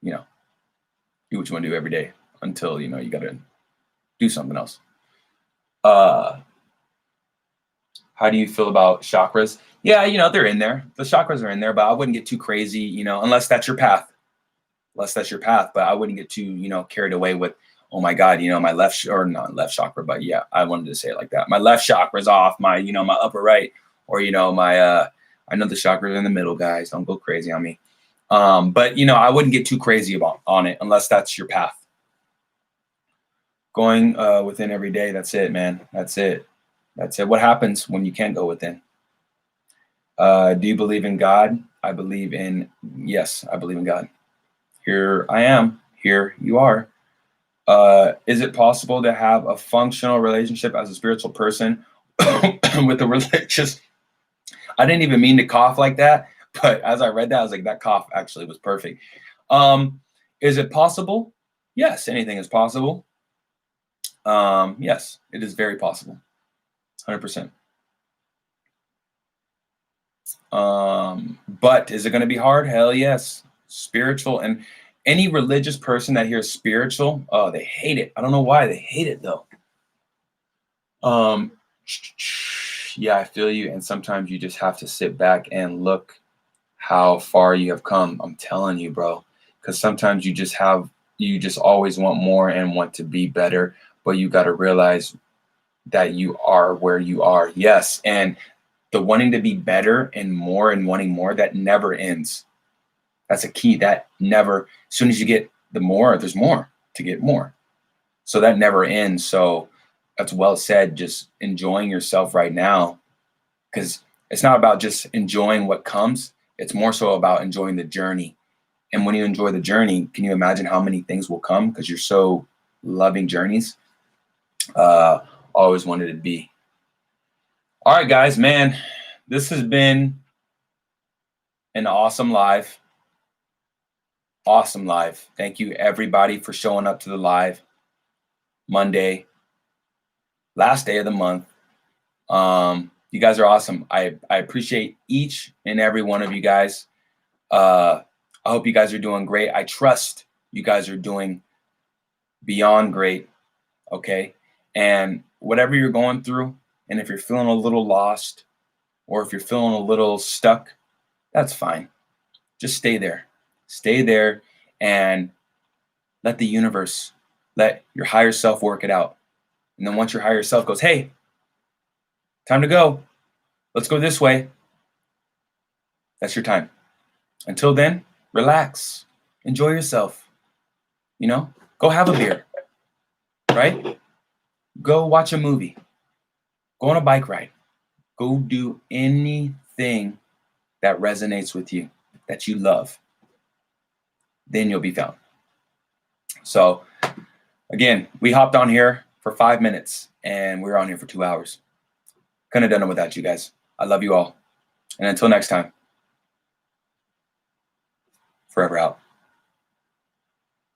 do what you want to do every day until you got to do something else. How do you feel about chakras? Yeah, they're in there. The chakras are in there, but I wouldn't get too crazy, unless that's your path. But I wouldn't get too, carried away with, oh my God, my not left chakra, but yeah, I wanted to say it like that. My left chakra's off, my upper right, or, my, I know the chakras are in the middle, guys. Don't go crazy on me. But, I wouldn't get too crazy on it unless that's your path. Going within every day. That's it, man. That's it. What happens when you can't go within? Do you believe in God? Yes, I believe in God. Here I am. Here you are. Is it possible to have a functional relationship as a spiritual person with a religious? I didn't even mean to cough like that, but as I read that, I was like, that cough actually was perfect. Is it possible? Yes, anything is possible. Yes, it is very possible. 100%. But is it going to be hard? Hell yes. Spiritual, and any religious person that hears spiritual, oh, they hate it. I don't know why they hate it though. Yeah, I feel you. And sometimes you just have to sit back and look how far you have come. I'm telling you, bro, because sometimes you just always want more and want to be better, but you got to realize that you are where you are. Yes. And the wanting to be better and wanting more, that never ends. That's a key. That never, as soon as you get the more, there's more to get more. So that never ends. So that's well said. Just enjoying yourself right now, because it's not about just enjoying what comes. It's more so about enjoying the journey. And when you enjoy the journey, can you imagine how many things will come? Because you're so loving journeys. Always wanted to be. All right, guys, man, this has been an awesome live. Awesome live. Thank you, everybody, for showing up to the live. Monday, last day of the month. You guys are awesome. I appreciate each and every one of you guys. I hope you guys are doing great. I trust you guys are doing beyond great. Okay. And whatever you're going through, and if you're feeling a little lost or if you're feeling a little stuck, that's fine. Just stay there. Stay there and let the universe, let your higher self work it out. And then once your higher self goes, hey, time to go. Let's go this way. That's your time. Until then, relax. Enjoy yourself. You know, go have a beer, right? Go watch a movie. Go on a bike ride. Go do anything that resonates with you, that you love. Then you'll be found. So, again, we hopped on here for 5 minutes and we were on here for 2 hours. Couldn't have done it without you guys. I love you all. And until next time, forever out.